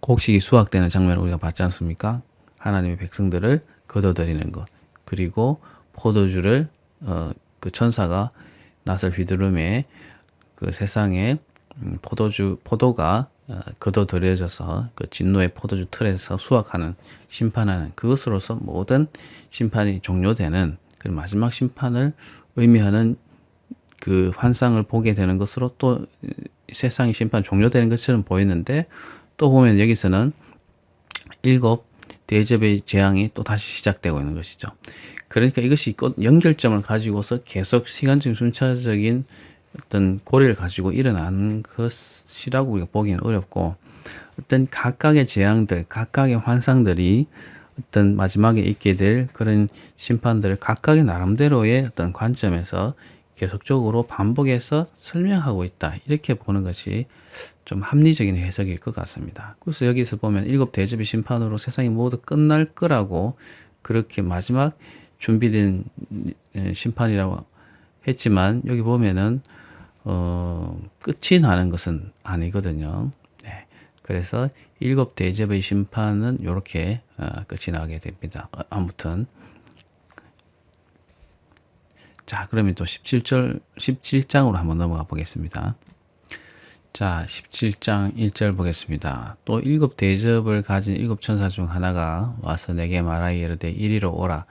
곡식이 수확되는 장면을 우리가 봤지 않습니까? 하나님의 백성들을 거둬들이는 것. 그리고 포도주를 그 천사가 낫을 휘두름에 그 세상에 포도가 거둬들여져서 그 진노의 포도주 틀에서 수확하는 심판하는 그것으로서 모든 심판이 종료되는 그 마지막 심판을 의미하는 그 환상을 보게 되는 것으로 또 세상의 심판 종료되는 것처럼 보이는데 또 보면 여기서는 7 대접의 재앙이 또 다시 시작되고 있는 것이죠. 그러니까 이것이 연결점을 가지고서 계속 시간적인 순차적인 어떤 고리를 가지고 일어나는 것이라고 우리가 보기는 어렵고 어떤 각각의 재앙들, 각각의 환상들이 어떤 마지막에 있게 될 그런 심판들을 각각의 나름대로의 어떤 관점에서 계속적으로 반복해서 설명하고 있다. 이렇게 보는 것이 좀 합리적인 해석일 것 같습니다. 그래서 여기서 보면 7 대접의 심판으로 세상이 모두 끝날 거라고 그렇게 마지막 준비된 심판이라고 했지만 여기 보면은 끝이 나는 것은 아니거든요. 그래서 7 대접의 심판은 이렇게 끝이 나게 됩니다. 아무튼 자, 그러면 또 17장으로 한번 넘어가 보겠습니다. 자, 17장 1절 보겠습니다. 또 7 대접을 가진 7 천사 중 하나가 와서 내게 말하여 이르되 이리로 오라.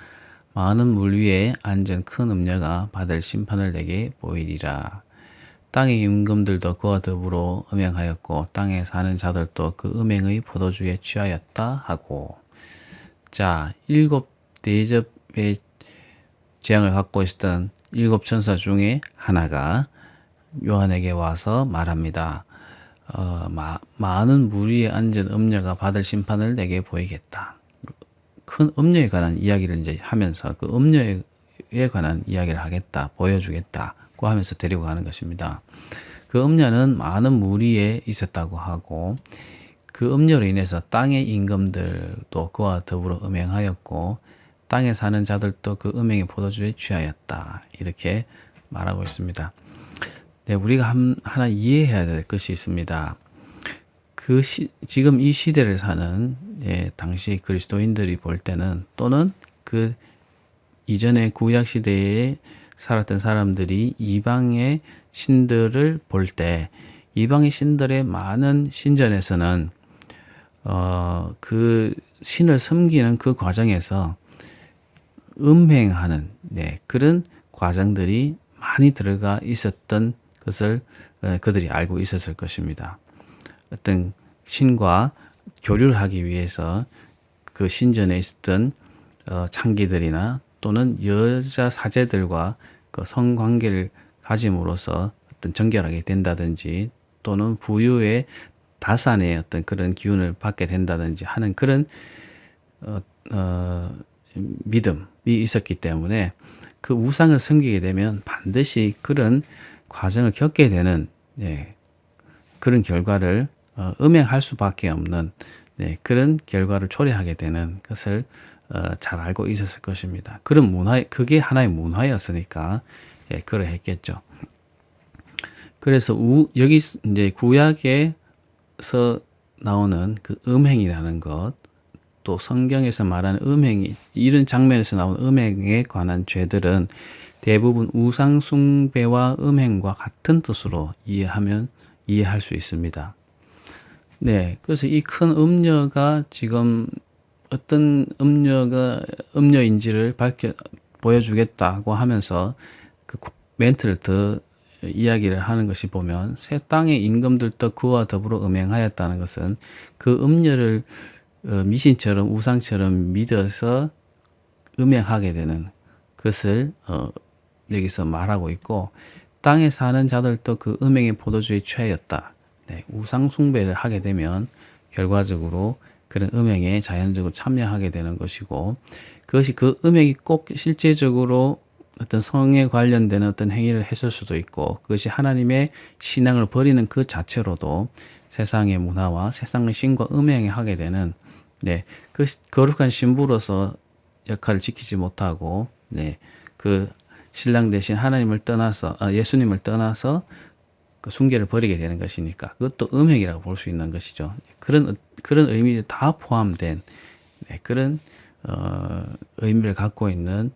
많은 물 위에 앉은 큰 음녀가 받을 심판을 내게 보이리라. 땅의 임금들도 그와 더불어 음행하였고 땅에 사는 자들도 그 음행의 포도주에 취하였다 하고. 자, 7 대접의 재앙을 갖고 있었던 7 천사 중에 하나가 요한에게 와서 말합니다. 많은 물 위에 앉은 음녀가 받을 심판을 내게 보이겠다. 큰 음녀에 관한 이야기를 이제 하면서 그 음녀에 관한 이야기를 하겠다, 보여주겠다고 하면서 데리고 가는 것입니다. 그 음녀는 많은 물 위에 있었다고 하고 그 음녀로 인해서 땅의 임금들도 그와 더불어 음행하였고 땅에 사는 자들도 그 음행의 포도주에 취하였다. 이렇게 말하고 있습니다. 네, 우리가 하나 이해해야 될 것이 있습니다. 지금 이 시대를 사는 당시 그리스도인들이 볼 때는 또는 그 이전의 구약 시대에 살았던 사람들이 이방의 신들을 볼 때 이방의 신들의 많은 신전에서는 그 신을 섬기는 그 과정에서 음행하는 그런 과정들이 많이 들어가 있었던 것을 그들이 알고 있었을 것입니다. 어떤 신과 교류를 하기 위해서 그 신전에 있었던 창기들이나 또는 여자 사제들과 그 성관계를 가짐으로써 어떤 정결하게 된다든지 또는 부유의 다산의 어떤 그런 기운을 받게 된다든지 하는 그런 믿음이 있었기 때문에 그 우상을 섬기게 되면 반드시 그런 과정을 겪게 되는 그런 결과를 음행할 수밖에 없는 그런 결과를 초래하게 되는 것을 잘 알고 있었을 것입니다. 그런 그게 하나의 문화였으니까 예, 그러했겠죠. 그래서 여기 이제 구약에서 나오는 그 음행이라는 것, 또 성경에서 말하는 음행이 이런 장면에서 나오는 음행에 관한 죄들은 대부분 우상 숭배와 음행과 같은 뜻으로 이해할 수 있습니다. 네, 그래서 이 큰 음녀가 지금 어떤 음녀인지를 보여주겠다고 하면서 그 멘트를 더 이야기를 하는 것이 보면 새 땅의 임금들도 그와 더불어 음행하였다는 것은 그 음녀를 미신처럼 우상처럼 믿어서 음행하게 되는 것을 여기서 말하고 있고, 땅에 사는 자들도 그 음행의 포도주에 취하였다. 네, 우상 숭배를 하게 되면 결과적으로 그런 음행에 자연적으로 참여하게 되는 것이고, 그것이 그 음행이 꼭 실제적으로 어떤 성에 관련되는 어떤 행위를 했을 수도 있고, 그것이 하나님의 신앙을 버리는 그 자체로도 세상의 문화와 세상의 신과 음행에 하게 되는, 네, 그 거룩한 신부로서 역할을 지키지 못하고, 네, 그 신랑 대신 하나님을 떠나서, 예수님을 떠나서 그 숭배를 버리게 되는 것이니까 그것도 음행이라고 볼 수 있는 것이죠. 그런 의미를 다 포함된 네, 그런 의미를 갖고 있는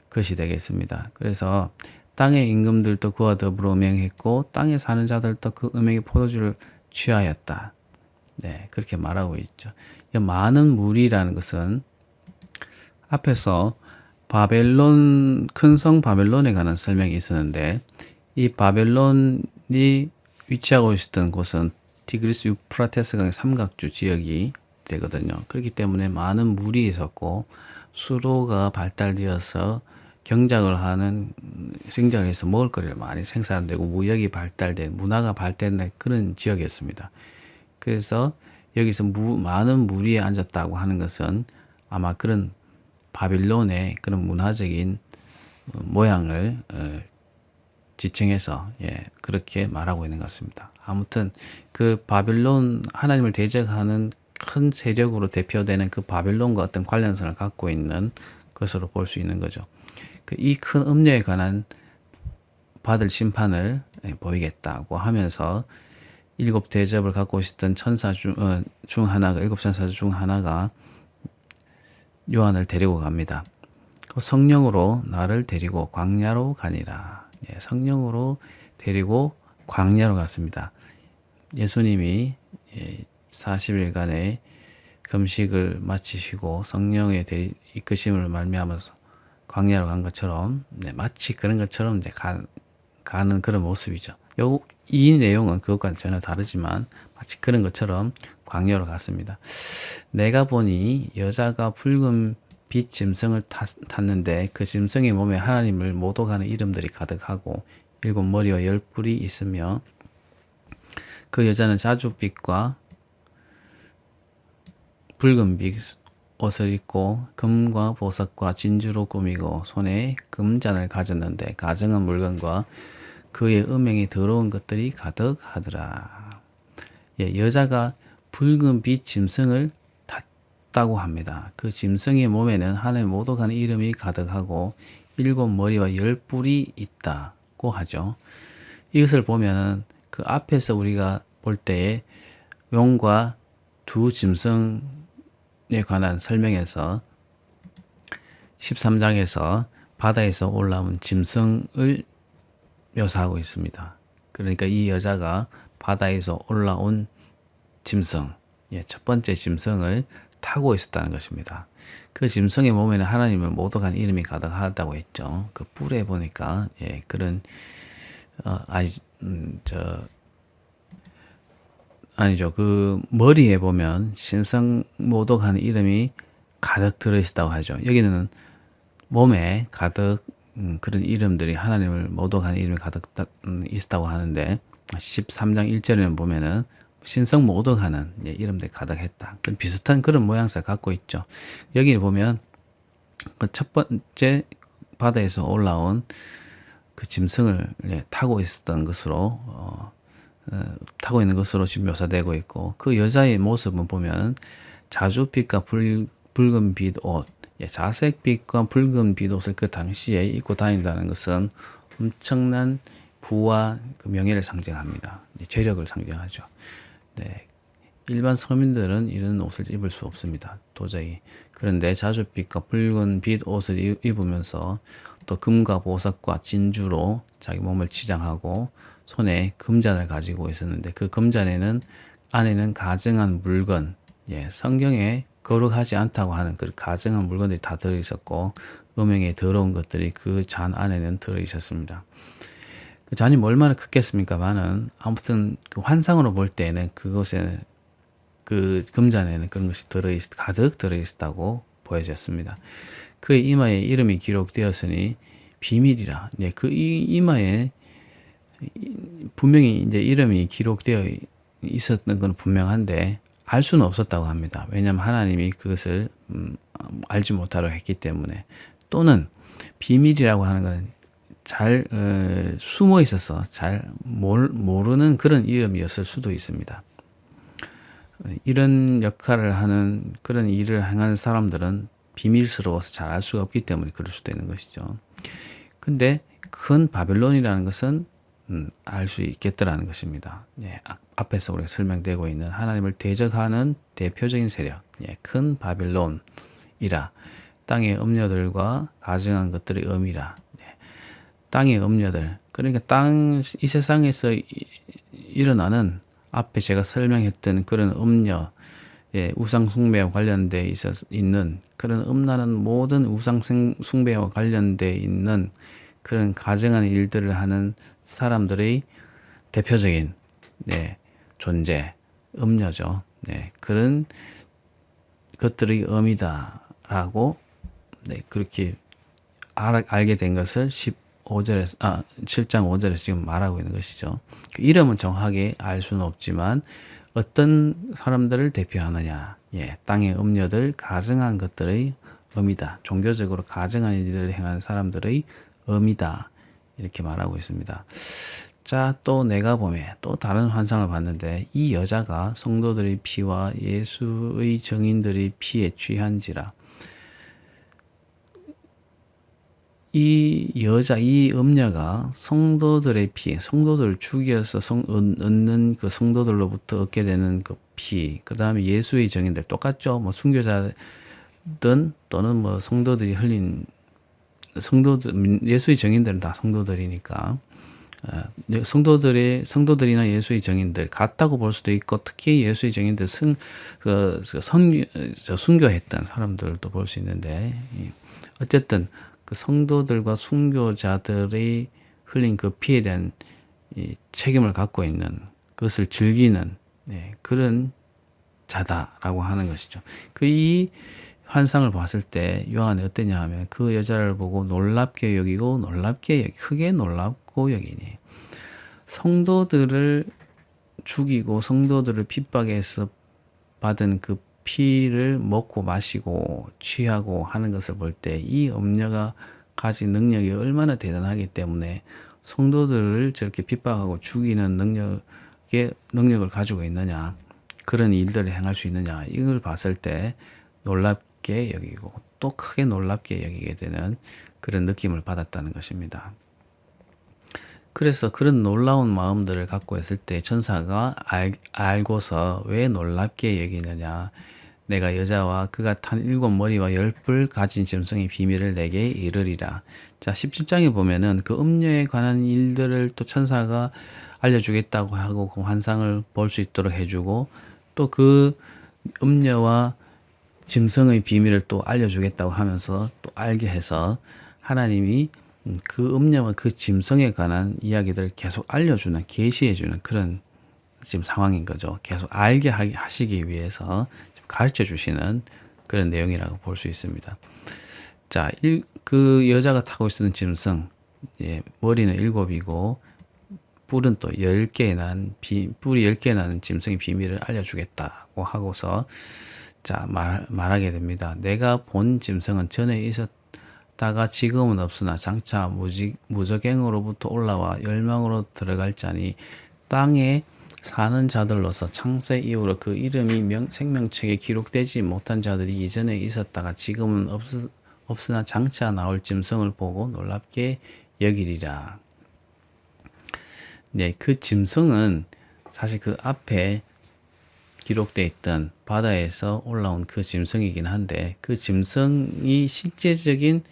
것이 되겠습니다. 그래서 땅의 임금들도 그와 더불어 음행했고 땅에 사는 자들도 그 음행의 포도주를 취하였다. 네, 그렇게 말하고 있죠. 이 많은 무리라는 것은 앞에서 큰 성 바벨론에 관한 설명이 있었는데, 이 바벨론이 위치하고 있었던 곳은 티그리스 유프라테스 강의 삼각주 지역이 되거든요. 그렇기 때문에 많은 물이 있었고 수로가 발달되어서 경작을 해서 먹을거리를 많이 생산되고 무역이 발달된, 문화가 발달된 그런 지역이었습니다. 그래서 여기서 많은 무리에 앉았다고 하는 것은 아마 그런 바빌론의 그런 문화적인 모양을 지칭해서 그렇게 말하고 있는 것 같습니다. 아무튼 그 바빌론, 하나님을 대적하는 큰 세력으로 대표되는 그 바빌론과 어떤 관련성을 갖고 있는 것으로 볼 수 있는 거죠. 이 큰 음녀에 관한 받을 심판을 보이겠다고 하면서 일곱 대접을 갖고 있었던 천사 중 하나가, 일곱 천사 중 하나가 요한을 데리고 갑니다. 그 성령으로 나를 데리고 광야로 가니라. 성령으로 데리고 광야로 갔습니다. 예수님이 40일간의 금식을 마치시고 성령의 이끄심을 말미암아서 광야로 간 것처럼, 마치 그런 것처럼 가는 그런 모습이죠. 이 내용은 그것과는 전혀 다르지만 마치 그런 것처럼 광야로 갔습니다. 내가 보니 여자가 붉은 빛 짐승을 탔는데 그 짐승의 몸에 하나님을 모독하는 이름들이 가득하고 7머리와 10뿔이 있으며, 그 여자는 자줏빛과 붉은빛 옷을 입고 금과 보석과 진주로 꾸미고 손에 금잔을 가졌는데 가증한 물건과 그의 음행이 더러운 것들이 가득하더라. 여자가 붉은 빛 짐승을 탔다고 합니다. 그 짐승의 몸에는 하나님 모독하는 이름이 가득하고 7머리와 10뿔이 있다고 하죠. 이것을 보면 그 앞에서 우리가 볼 때에 용과 두 짐승에 관한 설명에서 13장에서 바다에서 올라온 짐승을 묘사하고 있습니다. 그러니까 이 여자가 바다에서 올라온 짐승, 첫 번째 짐승을 타고 있었다는 것입니다. 그 짐승의 몸에는 하나님을 모독한 이름이 가득하다고 했죠. 그 뿔에 보니까 그런 아니죠. 그 머리에 보면 신성 모독하는 이름이 가득 들어있다고 하죠. 여기는 몸에 가득 그런 이름들이, 하나님을 모독하는 이름이 가득 있다고 하는데 13장 1절에는 보면은 신성 모독하는 이름들이 가득했다. 비슷한 그런 모양새를 갖고 있죠. 여기 보면 그 첫 번째 바다에서 올라온 그 짐승을 타고 있었던 것으로 타고 있는 것으로 지금 묘사되고 있고, 그 여자의 모습은 보면 자줏빛과 붉은 빛 옷, 자색빛과 붉은 빛 옷을 그 당시에 입고 다닌다는 것은 엄청난 부와 그 명예를 상징합니다. 재력을 상징하죠. 네. 일반 서민들은 이런 옷을 입을 수 없습니다. 도저히. 그런데 자줏빛과 붉은 빛 옷을 입으면서 또 금과 보석과 진주로 자기 몸을 치장하고 손에 금잔을 가지고 있었는데 그 금잔에는 안에는 가증한 물건, 성경에 거룩하지 않다고 하는 그 가증한 물건들이 다 들어 있었고 음행에 더러운 것들이 그 잔 안에는 들어 있었습니다. 그 잔이 뭐 얼마나 크겠습니까만은 아무튼 그 환상으로 볼 때는 그것에 그 금잔에는 그런 것이 가득 들어 있었다고 보여졌습니다. 그의 이마에 이름이 기록되었으니 비밀이라. 그 이마에 분명히 이제 이름이 기록되어 있었던 건 분명한데 알 수는 없었다고 합니다. 왜냐하면 하나님이 그것을 알지 못하려 했기 때문에. 또는 비밀이라고 하는 건 잘 숨어 있어서 잘 모르는 그런 이름이었을 수도 있습니다. 이런 역할을 하는 그런 일을 행하는 사람들은 비밀스러워서 잘 알 수가 없기 때문에 그럴 수도 있는 것이죠. 근데 큰 바벨론이라는 것은 알 수 있겠더라는 것입니다. 앞에서 우리가 설명되고 있는 하나님을 대적하는 대표적인 세력, 큰 바벨론이라. 땅의 음녀들과 가증한 것들의 음이라. 땅의 음녀들, 그러니까 이 세상에서 일어나는 앞에 제가 설명했던 그런 음녀, 우상 숭배와 관련돼 있는 그런 음란한 모든 우상 숭배와 관련돼 있는 그런 가증한 일들을 하는 사람들의 대표적인 존재, 음녀죠. 그런 것들의 음이다라고 그렇게 알게 된 것을 7장 5절에서 지금 말하고 있는 것이죠. 그 이름은 정확하게 알 수는 없지만 어떤 사람들을 대표하느냐. 땅의 음녀들, 가증한 것들의 음이다. 종교적으로 가증한 일들을 행하는 사람들의 음이다. 이렇게 말하고 있습니다. 자, 또 내가 보매 또 다른 환상을 봤는데 이 여자가 성도들의 피와 예수의 증인들의 피에 취한지라. 이 음녀가 성도들의 피, 성도들을 죽여서 얻는 그 성도들로부터 얻게 되는 그 피, 그 다음에 예수의 증인들, 똑같죠? 뭐 순교자든 또는 뭐 성도들이 흘린, 예수의 증인들은 다 성도들이니까, 성도들이나 예수의 증인들, 같다고 볼 수도 있고, 특히 예수의 증인들 순교했던 사람들도 볼 수 있는데, 어쨌든, 그 성도들과 순교자들의 흘린 그 피에 대한 책임을 갖고 있는 그것을 즐기는 그런 자다라고 하는 것이죠. 이 환상을 봤을 때 요한이 어땠냐 하면 그 여자를 보고 놀랍게 여기고 크게 놀랍고 여기니 성도들을 죽이고 성도들을 핍박해서 받은 그 피를 먹고 마시고 취하고 하는 것을 볼 때 이 음녀가 가진 능력이 얼마나 대단하기 때문에 성도들을 저렇게 핍박하고 죽이는 능력을 가지고 있느냐, 그런 일들을 행할 수 있느냐, 이걸 봤을 때 놀랍게 여기고 또 크게 놀랍게 여기게 되는 그런 느낌을 받았다는 것입니다. 그래서 그런 놀라운 마음들을 갖고 있을 때 천사가 알고서 왜 놀랍게 여기느냐. 내가 여자와 그가 탄 7머리와 10뿔 가진 짐승의 비밀을 내게 이르리라. 자, 17장에 보면은 그 음녀에 관한 일들을 또 천사가 알려주겠다고 하고 그 환상을 볼 수 있도록 해주고 또 그 음녀와 짐승의 비밀을 또 알려주겠다고 하면서 또 알게 해서 하나님이 그 음녀와 그 짐승에 관한 이야기들을 계속 알려주는, 계시해주는 그런 지금 상황인 거죠. 계속 알게 하시기 위해서 가르쳐 주시는 그런 내용이라고 볼 수 있습니다. 자, 그 여자가 타고 있었던 짐승, 머리는 7이고 뿔은 또 10개 뿔이 10개 나는 짐승의 비밀을 알려주겠다고 하고서 자, 말하게 됩니다. 내가 본 짐승은 전에 있었다가 지금은 없으나 장차 무적행으로부터 올라와 열망으로 들어갈 자니 땅에 사는 자들로서 창세 이후로 그 이름이 생명책에 기록되지 못한 자들이 이전에 있었다가 지금은 없으나 장차 나올 짐승을 보고 놀랍게 여기리라. 네, 그 짐승은 사실 그 앞에 기록되어 있던 바다에서 올라온 그 짐승이긴 한데, 그 짐승이 실제적인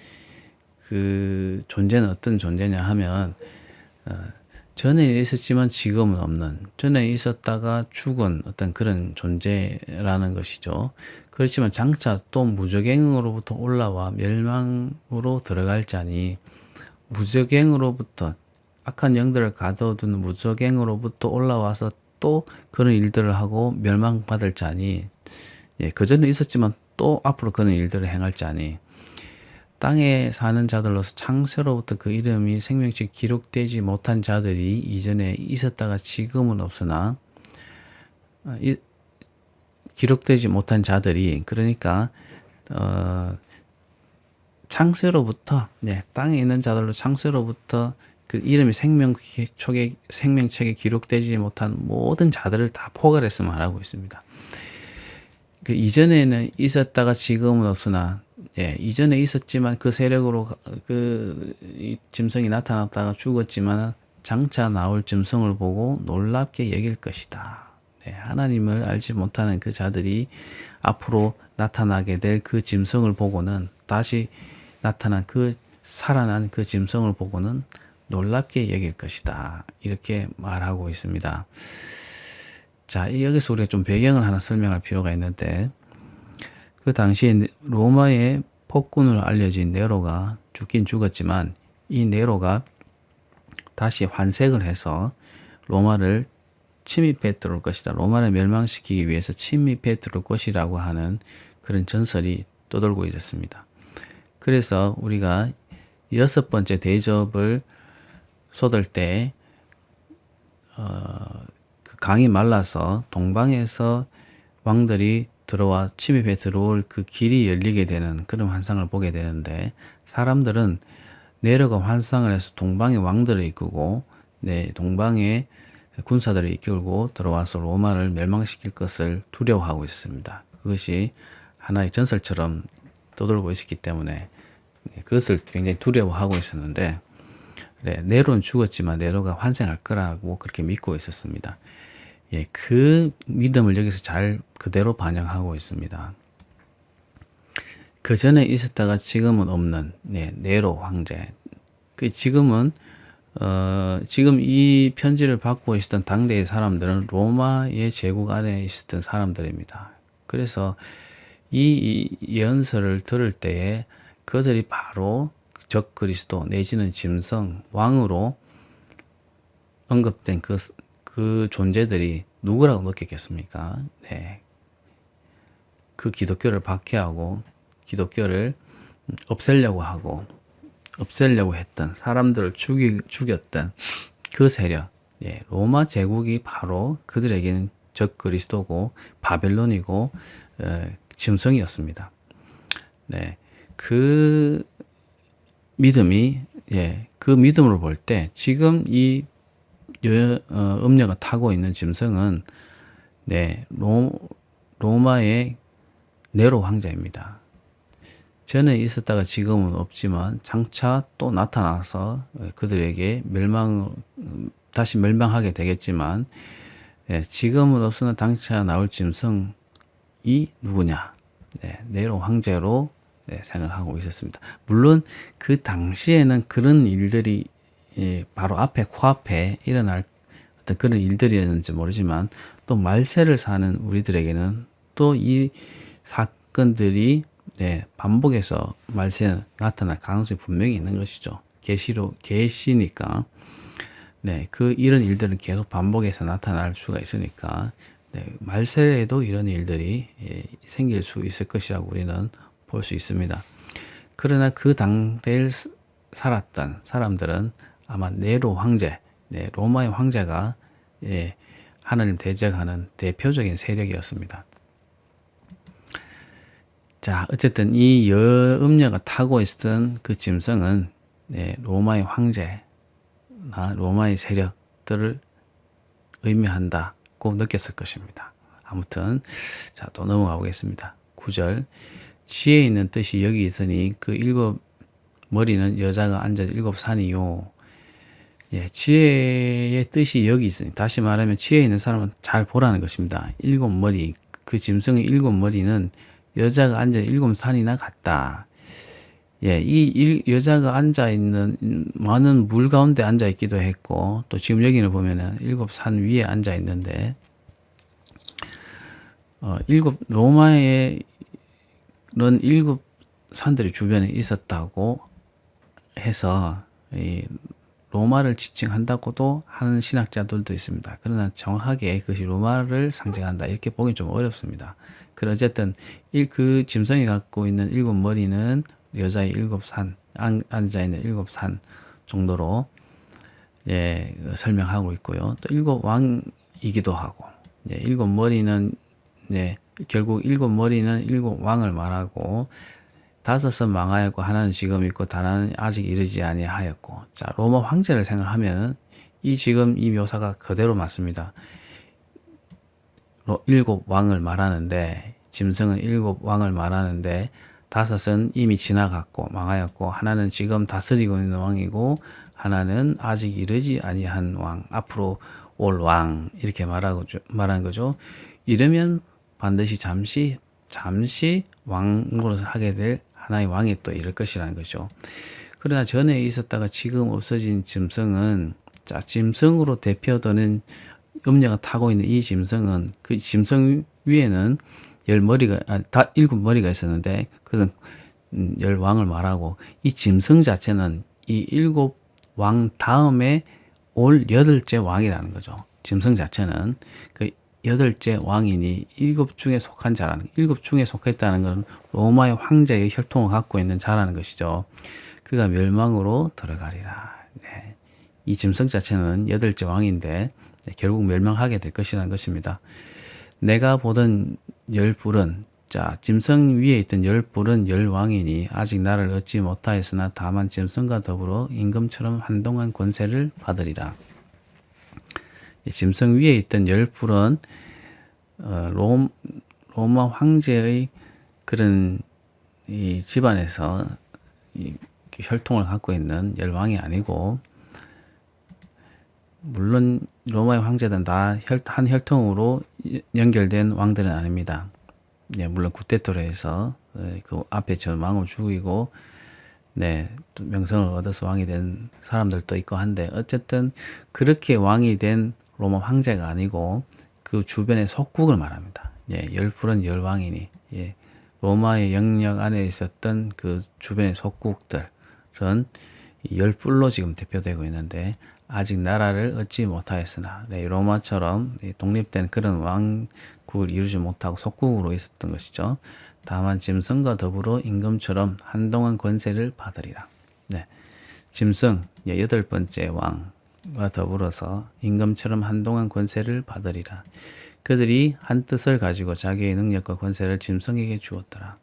그 존재는 어떤 존재냐 하면, 전에 있었지만 지금은 없는, 전에 있었다가 죽은 어떤 그런 존재라는 것이죠. 그렇지만 장차 또 무저갱으로부터 올라와 멸망으로 들어갈 자니, 무저갱으로부터 악한 영들을 가둬둔 무저갱으로부터 올라와서 또 그런 일들을 하고 멸망받을 자니, 그전에 있었지만 또 앞으로 그런 일들을 행할 자니, 땅에 사는 자들로서 창세로부터 그 이름이 생명책에 기록되지 못한 자들이 이전에 있었다가 지금은 없으나, 기록되지 못한 자들이, 그러니까 창세로부터, 땅에 있는 자들로 창세로부터 그 이름이 생명책에 기록되지 못한 모든 자들을 다 포괄해서 말하고 있습니다. 그 이전에는 있었다가 지금은 없으나, 이전에 있었지만 그 세력으로 이 짐승이 나타났다가 죽었지만 장차 나올 짐승을 보고 놀랍게 여길 것이다. 하나님을 알지 못하는 그 자들이 앞으로 나타나게 될 그 짐승을 보고는, 다시 나타난 그 살아난 그 짐승을 보고는 놀랍게 여길 것이다. 이렇게 말하고 있습니다. 자, 여기서 우리가 좀 배경을 하나 설명할 필요가 있는데, 그 당시에 로마의 폭군으로 알려진 네로가 죽긴 죽었지만, 이 네로가 다시 환색을 해서 로마를 침입해 들어올 것이다. 로마를 멸망시키기 위해서 침입해 들어올 것이라고 하는 그런 전설이 떠돌고 있었습니다. 그래서 우리가 6번째 대접을 쏟을 때 그 강이 말라서 동방에서 왕들이 들어와 침입해 들어올 그 길이 열리게 되는 그런 환상을 보게 되는데, 사람들은 네로가 환상을 해서 동방의 왕들을 이끌고, 동방의 군사들을 이끌고 들어와서 로마를 멸망시킬 것을 두려워하고 있었습니다. 그것이 하나의 전설처럼 떠돌고 있었기 때문에 그것을 굉장히 두려워하고 있었는데, 네로는 죽었지만 네로가 환생할 거라고 그렇게 믿고 있었습니다. 그 믿음을 여기서 잘 그대로 반영하고 있습니다. 그 전에 있었다가 지금은 없는 네로 황제. 지금은 지금 이 편지를 받고 있었던 당대의 사람들은 로마의 제국 안에 있었던 사람들입니다. 그래서 이 예언서를 들을 때에 그들이 바로 적 그리스도 내지는 짐승, 왕으로 언급된 그 존재들이 누구라고 느꼈겠습니까? 그 기독교를 박해하고 기독교를 없애려고 했던 사람들을 죽였던 그 세력, 로마 제국이 바로 그들에게는 적 그리스도고 바벨론이고 짐승이었습니다. 그 믿음이, 그 믿음으로 볼 때 지금 이 음녀가 타고 있는 짐승은 로마의 네로 황제입니다. 전에 있었다가 지금은 없지만 장차 또 나타나서 그들에게 다시 멸망하게 되겠지만, 지금은 없으나 장차 나올 짐승이 누구냐? 네로 황제로 생각하고 있었습니다. 물론 그 당시에는 그런 일들이 바로 코앞에 일어날 어떤 그런 일들이었는지 모르지만, 또 말세를 사는 우리들에게는 또 이 사건들이 반복해서 말세에 나타날 가능성이 분명히 있는 것이죠. 계시니까 이런 일들은 계속 반복해서 나타날 수가 있으니까, 말세에도 이런 일들이 생길 수 있을 것이라고 우리는 볼 수 있습니다. 그러나 그 당대에 살았던 사람들은 아마 네로 황제, 로마의 황제가 하나님 대적하는 대표적인 세력이었습니다. 자, 어쨌든 이 여음녀가 타고 있었던 그 짐승은 로마의 황제나 로마의 세력들을 의미한다 같고 느꼈을 것입니다. 아무튼 자, 또 넘어가 보겠습니다. 9절 지혜에 있는 뜻이 여기 있으니 그 일곱 머리는 여자가 앉아 일곱 산이요. 예, 지혜의 뜻이 여기 있으니 다시 말하면 지혜에 있는 사람은 잘 보라는 것입니다. 일곱 머리 그 짐승의 일곱 머리는 여자가 앉아 일곱 산이나 같다. 예, 여자가 앉아 있는 많은 물 가운데 앉아 있기도 했고 또 지금 여기는 보면은 일곱 산 위에 앉아 있는데 일곱 로마에 이런 일곱 산들이 주변에 있었다고 해서 이 로마를 지칭한다고도 하는 신학자들도 있습니다. 그러나 정확하게 그것이 로마를 상징한다 이렇게 보기 좀 어렵습니다. 그러나 어쨌든 그 짐승이 갖고 있는 일곱 머리는 여자의 일곱 산, 앉아 있는 일곱 산 정도로 예, 설명하고 있고요. 또 일곱 왕이기도 하고 예, 일곱 머리는 예, 결국 일곱 머리는 일곱 왕을 말하고 다섯은 망하였고 하나는 지금 있고 하나는 아직 이르지 아니하였고. 자, 로마 황제를 생각하면 이 지금 이 묘사가 그대로 맞습니다. 일곱 왕을 말하는데 짐승은 일곱 왕을 말하는데 다섯은 이미 지나갔고 망하였고 하나는 지금 다스리고 있는 왕이고 하나는 아직 이르지 아니한 왕, 앞으로 올 왕 이렇게 말하는 거죠. 이러면 반드시 잠시 왕으로 하게 될 하나의 왕이 또 이럴 것이라는 거죠. 그러나 전에 있었다가 지금 없어진 짐승은 자, 짐승으로 대표되는 음녀가 타고 있는 이 짐승은 그 짐승 위에는 일곱 머리가 있었는데 그것은 열 왕을 말하고 이 짐승 자체는 이 일곱 왕 다음에 올 여덟째 왕이라는 거죠. 짐승 자체는 그 여덟째 왕이니 일곱 중에 속한 자라는 일곱 중에 속했다는 것은 로마의 황제의 혈통을 갖고 있는 자라는 것이죠. 그가 멸망으로 들어가리라. 네. 이 짐승 자체는 여덟째 왕인데 결국 멸망하게 될 것이라는 것입니다. 내가 보던 열불은 자 짐승 위에 있던 열불은 열왕이니 아직 나를 얻지 못하였으나 다만 짐승과 더불어 임금처럼 한동안 권세를 받으리라. 짐승 위에 있던 열불은 로마 황제의 그런 이 집안에서 이 혈통을 갖고 있는 열왕이 아니고 물론 로마의 황제들은 다 한 혈통으로 연결된 왕들은 아닙니다. 네, 물론 구테토레에서 그 앞에 저 왕을 죽이고 네, 또 명성을 얻어서 왕이 된 사람들도 있고 한데 어쨌든 그렇게 왕이 된 로마 황제가 아니고 그 주변의 속국을 말합니다. 예, 열불은 열왕이니 예, 로마의 영역 안에 있었던 그 주변의 속국들은 열불로 지금 대표되고 있는데 아직 나라를 얻지 못하였으나 네, 로마처럼 독립된 그런 왕국을 이루지 못하고 속국으로 있었던 것이죠. 다만 짐승과 더불어 임금처럼 한동안 권세를 받으리라. 네, 짐승 여덟 번째 왕과 더불어서 임금처럼 한동안 권세를 받으리라. 그들이 한 뜻을 가지고 자기의 능력과 권세를 짐승에게 주었더라.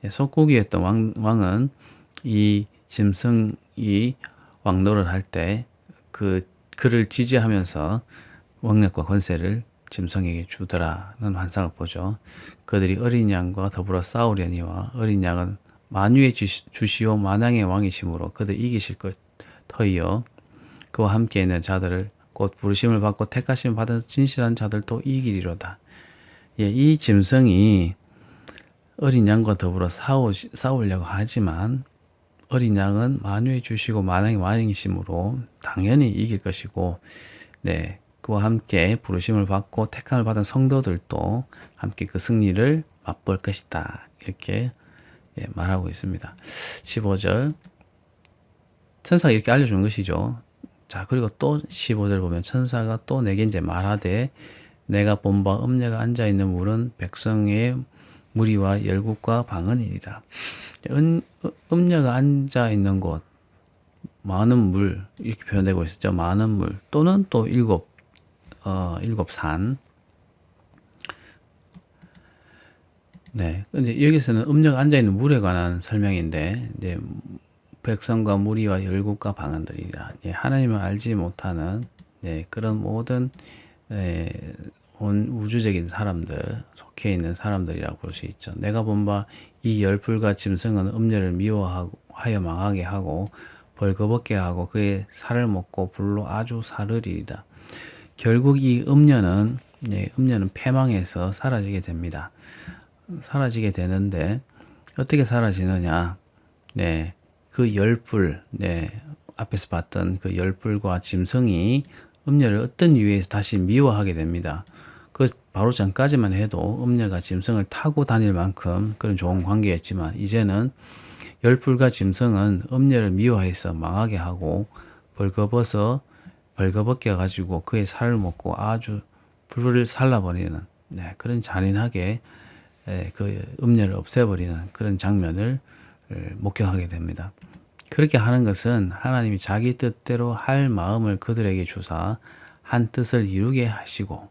속국이었던 왕은 이 짐승이 왕노를 할 때 그를 지지하면서 왕력과 권세를 짐승에게 주더라는 환상을 보죠. 그들이 어린 양과 더불어 싸우려니와 어린 양은 만유의 주시오 만왕의 왕이시므로 그들 이기실 터이요 그와 함께 있는 자들을 곧 부르심을 받고 택하심을 받은 진실한 자들도 이기리로다. 예, 이 짐승이 어린 양과 더불어 싸우려고 하지만 어린 양은 만유의 주시고 만왕의 왕이시므로 당연히 이길 것이고 네, 그와 함께 부르심을 받고 택함을 받은 성도들도 함께 그 승리를 맛볼 것이다. 이렇게 말하고 있습니다. 15절 천사가 이렇게 알려주는 것이죠. 자, 그리고 또 15절 보면 천사가 또 내게 이제 말하되 내가 본 바 음녀가 앉아있는 물은 백성의 무리와 열국과 방언이니라. 음녀가 앉아있는 곳 많은 물 이렇게 표현되고 있었죠. 많은 물 또는 또 일곱 산. 네, 근데 여기서는 음녀가 앉아 있는 물에 관한 설명인데 이제 백성과 무리와 열국과 방언들이라 하나님을 알지 못하는 그런 모든 온 우주적인 사람들, 속해 있는 사람들이라고 볼 수 있죠. 내가 본 바 이 열불과 짐승은 음녀를 미워하여 망하게 하고 벌거벗게 하고 그의 살을 먹고 불로 아주 사르리이다. 결국 이 음녀는 음녀는 패망해서 사라지게 됩니다. 사라지게 되는데 어떻게 사라지느냐? 그 열불, 앞에서 봤던 그 열불과 짐승이 음녀를 어떤 이유에서 다시 미워하게 됩니다. 그 바로 전까지만 해도 음녀가 짐승을 타고 다닐 만큼 그런 좋은 관계였지만 이제는 열불과 짐승은 음녀를 미워해서 망하게 하고 벌거벗게 가지고 그의 살을 먹고 아주 불을 살라버리는 그런 잔인하게 그 음녀를 없애버리는 그런 장면을 목격하게 됩니다. 그렇게 하는 것은 하나님이 자기 뜻대로 할 마음을 그들에게 주사 한 뜻을 이루게 하시고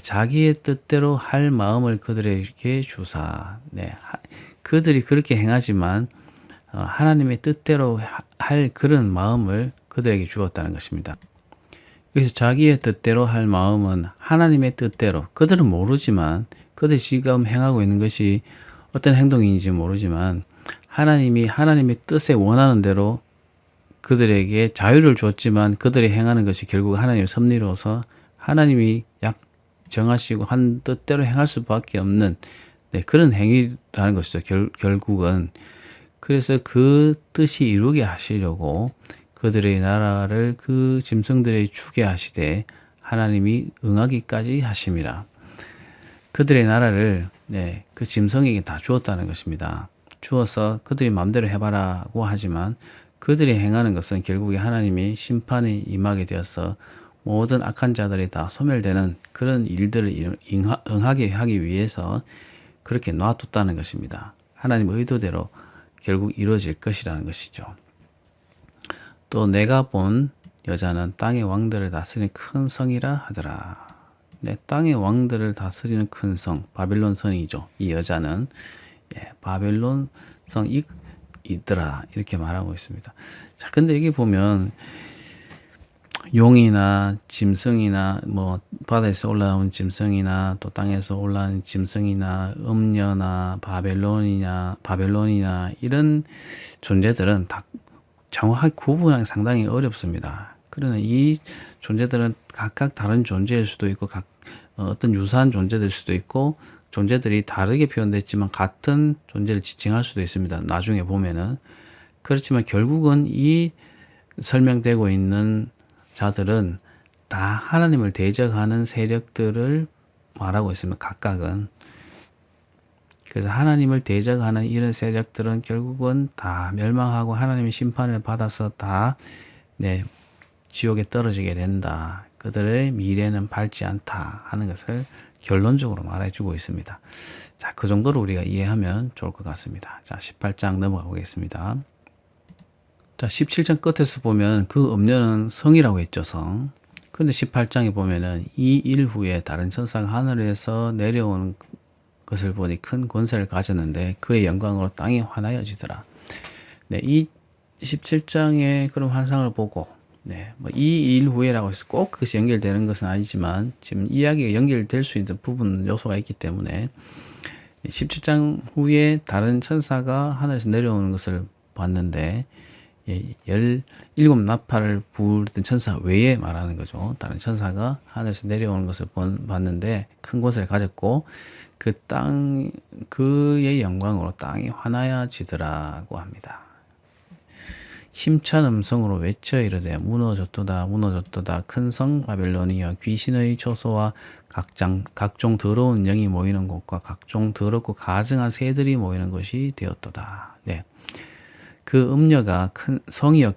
자기의 뜻대로 할 마음을 그들에게 주사 그들이 그렇게 행하지만 하나님의 뜻대로 할 그런 마음을 그들에게 주었다는 것입니다. 여기서 자기의 뜻대로 할 마음은 하나님의 뜻대로 그들은 모르지만 그들이 지금 행하고 있는 것이 어떤 행동인지 모르지만 하나님이 하나님의 뜻에 원하는 대로 그들에게 자유를 줬지만 그들이 행하는 것이 결국 하나님의 섭리로서 하나님이 정하시고 한 뜻대로 행할 수밖에 없는 그런 행위라는 것이죠. 결국은 그래서 그 뜻이 이루게 하시려고 그들의 나라를 그 짐승들에게 주게 하시되 하나님이 응하기까지 하심이라. 그들의 나라를 그 짐승에게 다 주었다는 것입니다. 주어서 그들이 마음대로 해봐라고 하지만 그들이 행하는 것은 결국에 하나님이 심판이 임하게 되어서 모든 악한 자들이 다 소멸되는 그런 일들을 응하게 하기 위해서 그렇게 놔뒀다는 것입니다. 하나님 의도대로 결국 이루어질 것이라는 것이죠. 또 내가 본 여자는 땅의 왕들을 다스리는 큰 성이라 하더라. 땅의 왕들을 다스리는 큰 성, 바빌론 성이죠. 이 여자는 바벨론 성이더라 이렇게 말하고 있습니다. 자, 근데 여기 보면 용이나 짐승이나 뭐 바다에서 올라온 짐승이나 또 땅에서 올라온 짐승이나 음녀나 바벨론이나 이런 존재들은 다 정확하게 구분하기 상당히 어렵습니다. 그러나 이 존재들은 각각 다른 존재일 수도 있고 어떤 유사한 존재일 수도 있고 존재들이 다르게 표현됐지만 같은 존재를 지칭할 수도 있습니다. 나중에 보면은. 그렇지만 결국은 이 설명되고 있는 자들은 다 하나님을 대적하는 세력들을 말하고 있습니다. 각각은. 그래서 하나님을 대적하는 이런 세력들은 결국은 다 멸망하고 하나님의 심판을 받아서 다 지옥에 떨어지게 된다. 그들의 미래는 밝지 않다 하는 것을 결론적으로 말해주고 있습니다. 자, 그 정도로 우리가 이해하면 좋을 것 같습니다. 자, 18장 넘어가 보겠습니다. 자, 17장 끝에서 보면 그 음녀는 성이라고 했죠, 성. 근데 18장에 보면은 이 일 후에 다른 천사가 하늘에서 내려오는 것을 보니 큰 권세를 가졌는데 그의 영광으로 땅이 환하여지더라. 이 17장의 그런 환상을 보고 뭐 이 일 후에라고 해서 꼭 그것이 연결되는 것은 아니지만 지금 이야기가 연결될 수 있는 부분 요소가 있기 때문에 17장 후에 다른 천사가 하늘에서 내려오는 것을 봤는데 17나팔을 부르던 천사 외에 말하는 거죠. 다른 천사가 하늘에서 내려오는 것을 봤는데 큰 권세를 가졌고 그의 영광으로 땅이 환하여지더라고 합니다. 힘찬 음성으로 외쳐 이르되 무너졌도다 무너졌도다 큰 성 바벨론이여 귀신의 처소와 각종 더러운 영이 모이는 곳과 각종 더럽고 가증한 새들이 모이는 곳이 되었도다. 그 음녀가 큰 성으로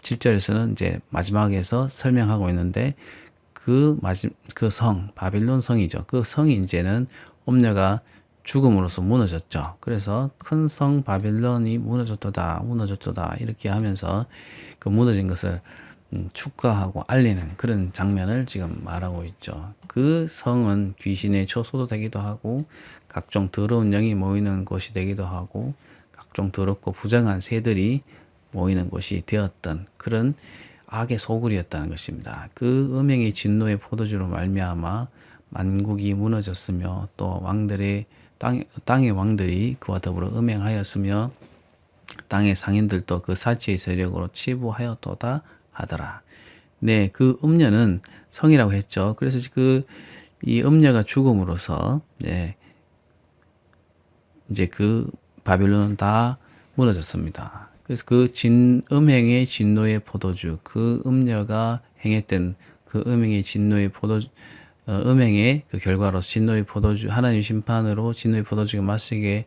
7절에서는 이제 마지막에서 설명하고 있는데 그 성, 바빌론 성이죠. 그 성이 이제는 음녀가 죽음으로써 무너졌죠. 그래서 큰 성 바빌론이 무너졌도다 이렇게 하면서 그 무너진 것을 축하하고 알리는 그런 장면을 지금 말하고 있죠. 그 성은 귀신의 처소도 되기도 하고 각종 더러운 영이 모이는 곳이 되기도 하고 각종 더럽고 부정한 새들이 모이는 곳이 되었던 그런 악의 소굴이었다는 것입니다. 그 음행의 진노의 포도주로 말미암아 만국이 무너졌으며 또 왕들의 땅의 왕들이 그와 더불어 음행하였으며 땅의 상인들도 그 사치의 세력으로 치부하였도다 하더라. 네, 그 음녀는 성이라고 했죠. 그래서 이 음녀가 죽음으로써 네, 이제 그 바빌론은 다 무너졌습니다. 그래서 그 음행의 진노의 포도주, 그 음녀가 행했던 그 음행의 진노의 음행의 그 결과로 진노의 포도주, 하나님 심판으로 진노의 포도주가 마시게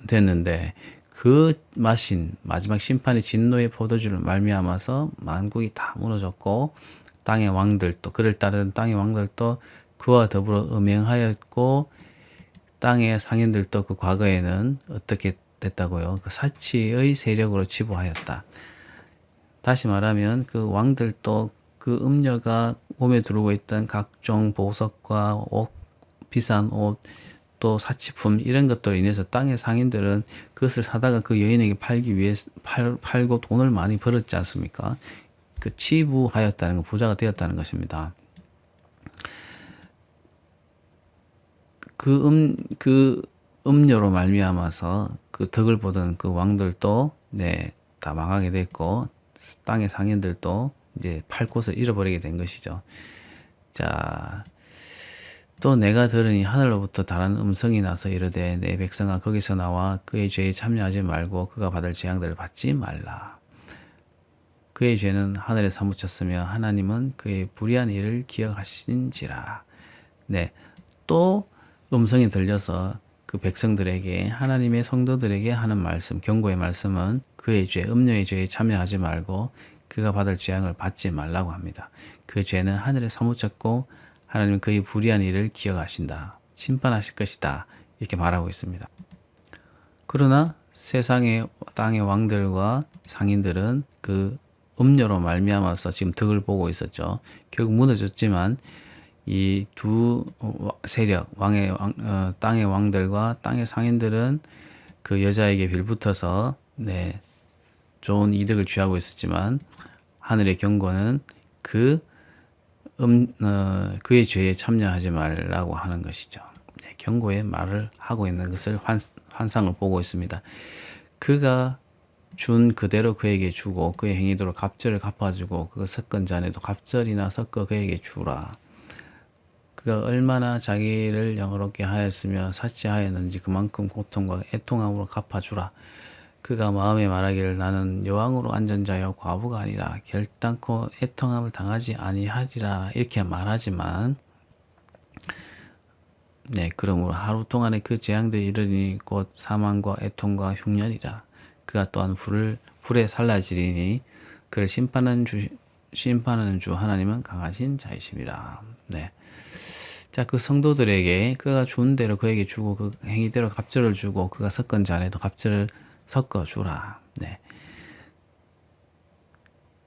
됐는데 그 마신 마지막 심판의 진노의 포도주를 말미암아서 만국이 다 무너졌고 땅의 왕들도 그를 따르는 땅의 왕들도 그와 더불어 음행하였고 땅의 상인들도 그 과거에는 어떻게 됐다고요? 그 사치의 세력으로 치부하였다. 다시 말하면 그 왕들도 그 음녀가 몸에 두르고 있던 각종 보석과 옷, 비싼 옷, 또 사치품 이런 것들로 인해서 땅의 상인들은 그것을 사다가 그 여인에게 팔기 위해 팔고 돈을 많이 벌었지 않습니까? 그 치부하였다는 것, 부자가 되었다는 것입니다. 그 음료로 말미암아서 그 덕을 보던 그 왕들도 네, 다 망하게 됐고 땅의 상인들도 이제 팔 곳을 잃어버리게 된 것이죠. 자, 또 내가 들으니 하늘로부터 다른 음성이 나서 이르되 내 백성아 거기서 나와 그의 죄에 참여하지 말고 그가 받을 재앙들을 받지 말라. 그의 죄는 하늘에 사무쳤으며 하나님은 그의 불의한 일을 기억하신지라. 네, 또 음성이 들려서 그 백성들에게 하나님의 성도들에게 하는 말씀, 경고의 말씀은 그의 죄, 음녀의 죄에 참여하지 말고 그가 받을 재앙을 받지 말라고 합니다. 그 죄는 하늘에 사무쳤고 하나님은 그의 불의한 일을 기억하신다. 심판하실 것이다. 이렇게 말하고 있습니다. 그러나 세상의 땅의 왕들과 상인들은 그 음녀로 말미암아서 지금 덕을 보고 있었죠. 결국 무너졌지만 이 두 세력, 땅의 왕들과 땅의 상인들은 그 여자에게 빌붙어서 네, 좋은 이득을 취하고 있었지만 하늘의 경고는 그의 죄에 참여하지 말라고 하는 것이죠. 네, 경고의 말을 하고 있는 것을 환상을 보고 있습니다. 그가 준 그대로 그에게 주고 그의 행위대로 갑절을 갚아주고 그 섞은 잔에도 갑절이나 섞어 그에게 주라. 그가 얼마나 자기를 영화롭게 하였으며 사치하였는지 그만큼 고통과 애통함으로 갚아주라. 그가 마음에 말하기를 나는 여왕으로 앉은 자여 과부가 아니라 결단코 애통함을 당하지 아니하리라 이렇게 말하지만 네 그러므로 하루 동안에 그 재앙들이 이르니 곧 사망과 애통과 흉년이라. 그가 또한 불에 살라지리니 그를 심판하는 주 하나님은 강하신 자이심이라. 네. 자, 그 성도들에게 그가 준 대로 그에게 주고 그 행위대로 갑절을 주고 그가 섞은 잔에도 갑절을 섞어 주라. 네.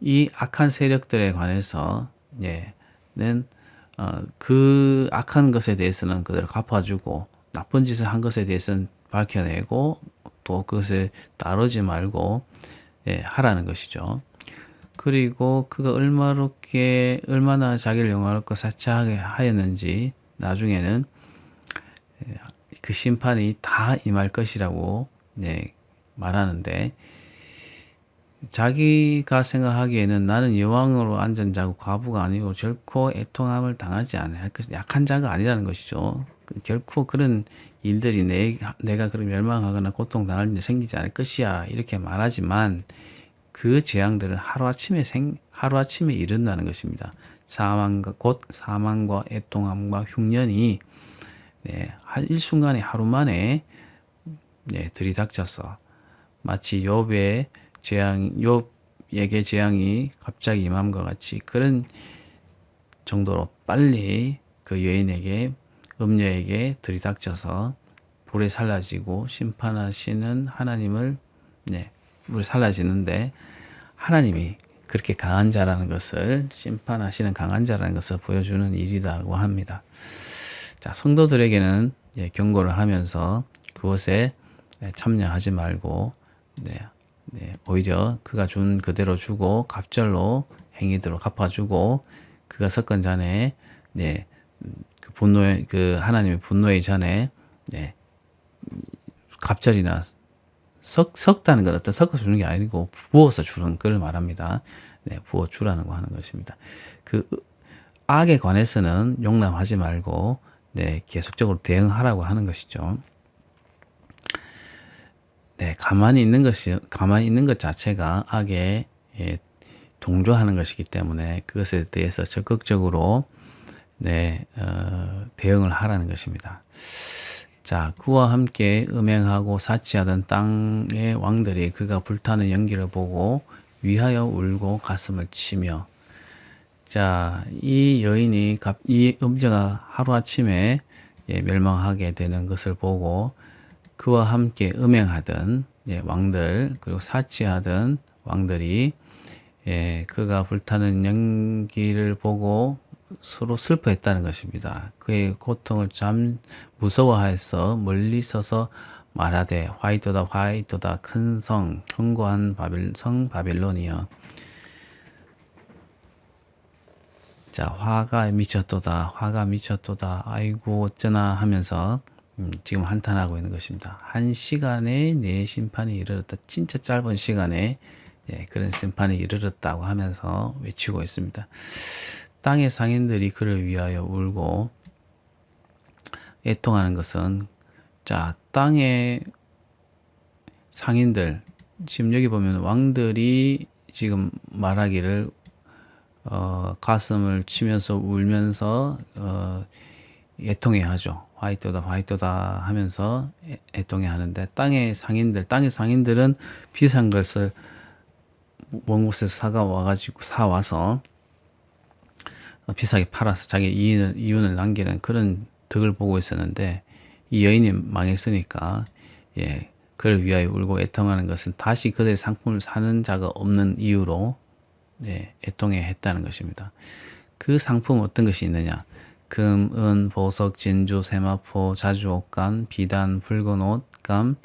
이 악한 세력들에 관해서 그 악한 것에 대해서는 그대로 갚아주고 나쁜 짓을 한 것에 대해서는 밝혀내고 또 그것을 따르지 말고 하라는 것이죠. 그리고 그가 얼마나 자기를 영화롭고 사치하게 하였는지 나중에는 그 심판이 다 임할 것이라고 말하는데 자기가 생각하기에는 나는 여왕으로 앉은 자고 과부가 아니고 결코 애통함을 당하지 않을 것이 약한 자가 아니라는 것이죠. 결코 그런 일들이 내가 그런 멸망하거나 고통당할 일이 생기지 않을 것이야 이렇게 말하지만 그 재앙들은 하루아침에 이른다는 것입니다. 곧 사망과 애통함과 흉년이 일순간에 하루 만에 들이닥쳐서 마치 욥에게 재앙이 갑자기 임함과 같이 그런 정도로 빨리 그 여인에게 음녀에게 들이닥쳐서 불에 살라지고 심판하시는 하나님을 불에 살라지는데 하나님이 그렇게 강한 자라는 것을 심판하시는 강한 자라는 것을 보여주는 일이라고 합니다. 자, 성도들에게는 경고를 하면서 그것에 참여하지 말고 네, 오히려 그가 준 그대로 주고 갑절로 행위대로 갚아주고 그가 석권 전에 네, 그 분노의 그 하나님의 분노의 전에 네, 갑절이나 섞다는 건 어떤 섞어서 주는 게 아니고 부어서 주는 걸 말합니다. 네, 부어 주라는 거 하는 것입니다. 그 악에 관해서는 용납하지 말고 네, 계속적으로 대응하라고 하는 것이죠. 네, 가만히 있는 것 자체가 악에 동조하는 것이기 때문에 그것에 대해서 적극적으로 네, 대응을 하라는 것입니다. 자, 그와 함께 음행하고 사치하던 땅의 왕들이 그가 불타는 연기를 보고 위하여 울고 가슴을 치며, 자, 이 음자가 하루아침에 멸망하게 되는 것을 보고 그와 함께 음행하던 왕들, 그리고 사치하던 왕들이 그가 불타는 연기를 보고 서로 슬퍼했다는 것입니다. 그의 고통을 참 무서워하여서 멀리 서서 말하되 화이토다 화이토다 큰 성 견고한 성 바빌론이여. 자, 화가 미쳤도다 아이고 어쩌나 하면서 지금 한탄하고 있는 것입니다. 한 시간에 내 심판이 이르렀다. 진짜 짧은 시간에 그런 심판이 이르렀다고 하면서 외치고 있습니다. 땅의 상인들이 그를 위하여 울고 애통하는 것은, 자, 땅의 상인들, 지금 여기 보면 왕들이 지금 말하기를 가슴을 치면서 울면서 애통해 하죠. 화이토다 하면서 애통해 하는데, 땅의 상인들은 비싼 것을 먼 곳에서 사와서 비싸게 팔아서 자기 이윤을 남기는 그런 덕을 보고 있었는데, 이 여인이 망했으니까 그를 위하여 울고 애통하는 것은 다시 그들의 상품을 사는 자가 없는 이유로 애통해 했다는 것입니다. 그 상품은 어떤 것이 있느냐? 금, 은, 보석, 진주, 세마포, 자주 옷감, 비단, 붉은 옷, 감,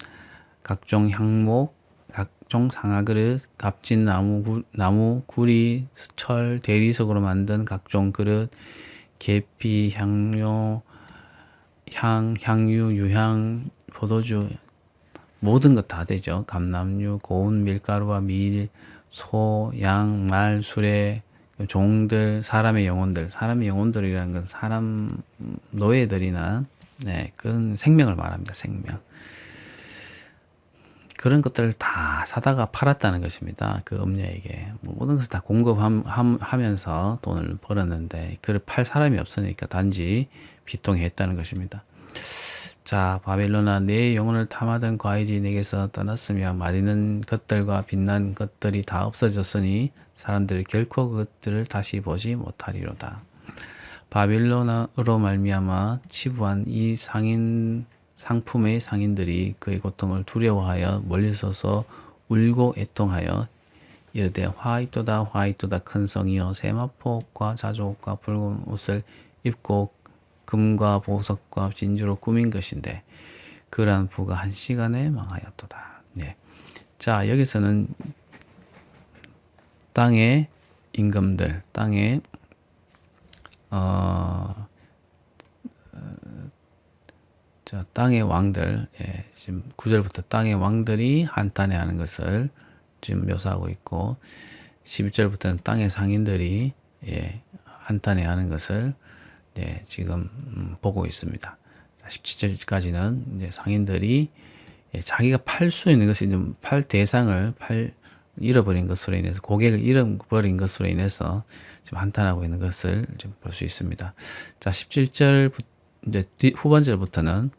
각종 향목, 각종 상아그릇, 값진 나무, 구리, 철, 대리석으로 만든 각종 그릇, 계피, 향유, 유향, 포도주, 모든 것 다 되죠. 감람류, 고운 밀가루와 밀, 소, 양, 말, 수레, 종들, 사람의 영혼들이라는 건 사람 노예들이나 그런 생명을 말합니다. 생명. 그런 것들을 다 사다가 팔았다는 것입니다. 그 음녀에게 모든 것을 다 공급하면서 돈을 벌었는데 그를 팔 사람이 없으니까 단지 비통해 했다는 것입니다. 자, 바벨론아, 내 영혼을 탐하던 과일이 내게서 떠났으며 맛있는 것들과 빛난 것들이 다 없어졌으니 사람들이 결코 그것들을 다시 보지 못하리로다. 바벨론으로 말미암아 치부한 이 상품의 상인들이 그의 고통을 두려워하여 멀리 서서 울고 애통하여 이르되 화이토다 큰 성이여 세마포옷과 자주옷과 붉은 옷을 입고 금과 보석과 진주로 꾸민 것인데 그러한 부가 한 시간에 망하였도다. 자, 여기서는 땅의 임금들, 땅의 땅의 왕들, 지금 9절부터 땅의 왕들이 한탄해하는 것을 지금 묘사하고 있고 11절부터는 땅의 상인들이 한탄해하는 것을 지금 보고 있습니다. 17절까지는 상인들이 자기가 팔 수 있는 것이 팔 대상을 잃어버린 것으로 인해서 고객을 잃어버린 것으로 인해서 지금 한탄하고 있는 것을 좀 볼 수 있습니다. 자, 17절 후반절부터는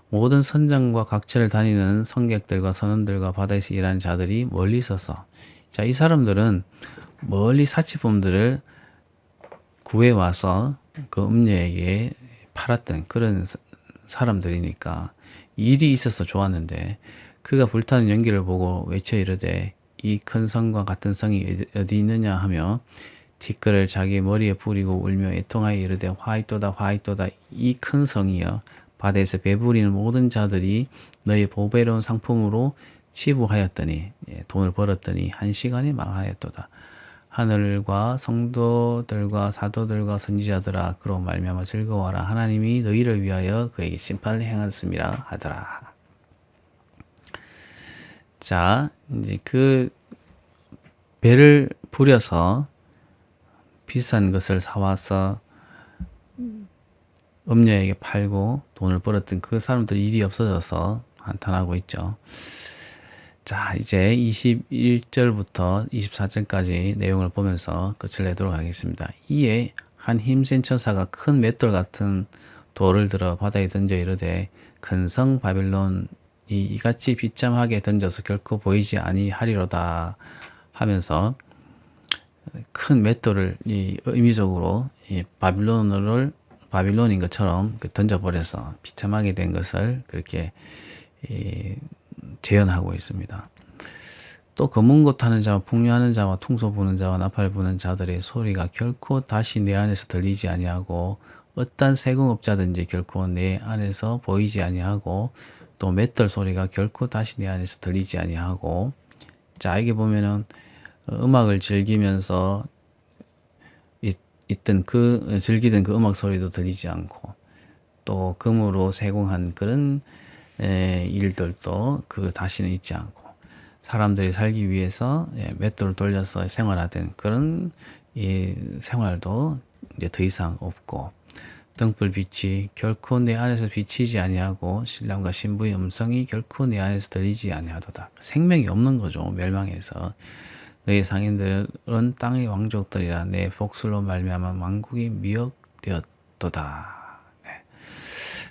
모든 선장과 각처를 다니는 성객들과 선원들과 바다에서 일하는 자들이 멀리 서서, 자, 이 사람들은 멀리 사치품들을 구해 와서 그 음녀에게 팔았던 그런 사람들이니까 일이 있어서 좋았는데 그가 불타는 연기를 보고 외쳐 이르되 이 큰 성과 같은 성이 어디 있느냐 하며 티끌을 자기 머리에 뿌리고 울며 애통하여 이르되 화이토다 이 큰 성이여 바다에서 배부리는 모든 자들이 너희 보배로운 상품으로 치부하였더니 돈을 벌었더니 한 시간이 망하였도다. 하늘과 성도들과 사도들과 선지자들아 그로 말미암아 즐거워하라. 하나님이 너희를 위하여 그에게 심판을 행하였음이라 하더라. 자, 이제 그 배를 부려서 비싼 것을 사와서 음녀에게 팔고 돈을 벌었던 그 사람들 일이 없어져서 한탄하고 있죠. 자, 이제 21절부터 24절까지 내용을 보면서 끝을 내도록 하겠습니다. 이에 한 힘센 천사가 큰 맷돌 같은 돌을 들어 바다에 던져 이르되 큰 성 바빌론이 이같이 비참하게 던져서 결코 보이지 아니하리로다 하면서 큰 맷돌을 의미적으로 바빌론인 것처럼 던져버려서 비참하게 된 것을 그렇게 재현하고 있습니다. 또 검은고 타는 자와 풍류하는 자와 퉁소 부는 자와 나팔 부는 자들의 소리가 결코 다시 내 안에서 들리지 아니하고 어떤 세공업자든지 결코 내 안에서 보이지 아니하고 또 맷돌 소리가 결코 다시 내 안에서 들리지 아니하고 자 이게 보면은 음악을 즐기면서 즐기던 그 음악 소리도 들리지 않고 또 금으로 세공한 그런 일들도 그 다시는 있지 않고 사람들이 살기 위해서 맷돌을 돌려서 생활하던 그런 생활도 이제 더 이상 없고 등불빛이 결코 내 안에서 비치지 아니하고 신랑과 신부의 음성이 결코 내 안에서 들리지 아니하도다. 생명이 없는 거죠. 멸망해서 너희 상인들은 땅의 왕족들이라 내 복술로 말미암아 왕국이 미혹되었도다. 네.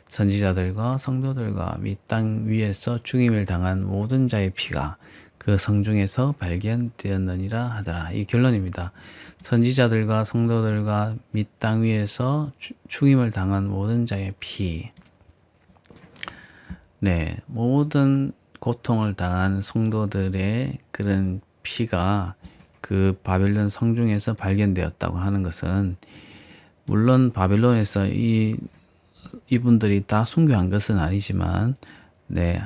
선지자들과 성도들과 및 땅 위에서 죽임을 당한 모든 자의 피가 그 성중에서 발견되었느니라 하더라. 이 결론입니다. 선지자들과 성도들과 및 땅 위에서 죽임을 당한 모든 자의 피. 네, 모든 고통을 당한 성도들의 그런 피가 그 바벨론 성중에서 발견되었다고 하는 것은 물론 바벨론에서 이분들이 다 순교한 것은 아니지만 네,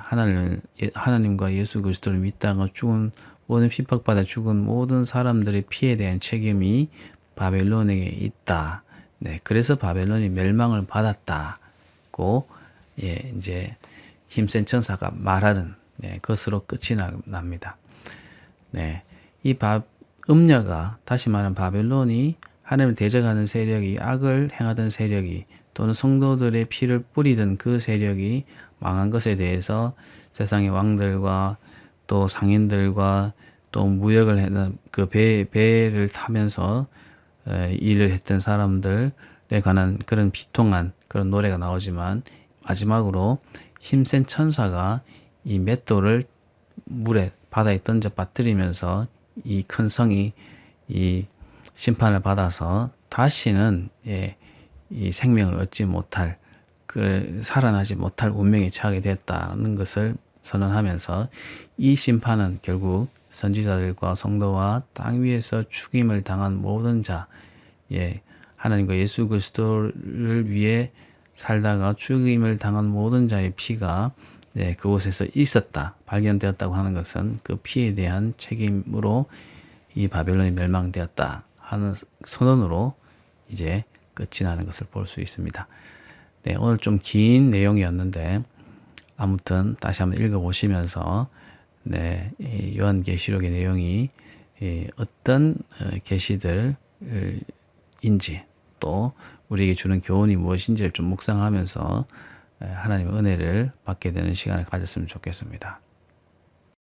하나님과 예수 그리스도를 믿다가 죽은 모든 핍박받아 죽은 모든 사람들의 피에 대한 책임이 바벨론에게 있다. 네, 그래서 바벨론이 멸망을 받았다고 이제 힘센 천사가 말하는 것으로 끝이 납니다. 네, 음녀가 다시 말하면 바벨론이 하나님을 대적하는 세력이 악을 행하던 세력이 또는 성도들의 피를 뿌리던 그 세력이 망한 것에 대해서 세상의 왕들과 또 상인들과 또 무역을 했던 그 배를 타면서 일을 했던 사람들에 관한 그런 비통한 그런 노래가 나오지만 마지막으로 힘센 천사가 이 맷돌을 물에 바다에 던져 빠뜨리면서 이 큰 성이 이 심판을 받아서 다시는 이 생명을 얻지 못할 살아나지 못할 운명에 처하게 됐다는 것을 선언하면서 이 심판은 결국 선지자들과 성도와 땅 위에서 죽임을 당한 모든 자, 하나님과 예수 그리스도를 위해 살다가 죽임을 당한 모든 자의 피가 그곳에서 있었다, 발견되었다고 하는 것은 그 피에 대한 책임으로 이 바벨론이 멸망되었다 하는 선언으로 이제 끝이 나는 것을 볼 수 있습니다. 네, 오늘 좀 긴 내용이었는데 아무튼 다시 한번 읽어보시면서 이 요한계시록의 내용이 어떤 계시들인지 또 우리에게 주는 교훈이 무엇인지를 좀 묵상하면서 하나님의 은혜를 받게 되는 시간을 가졌으면 좋겠습니다.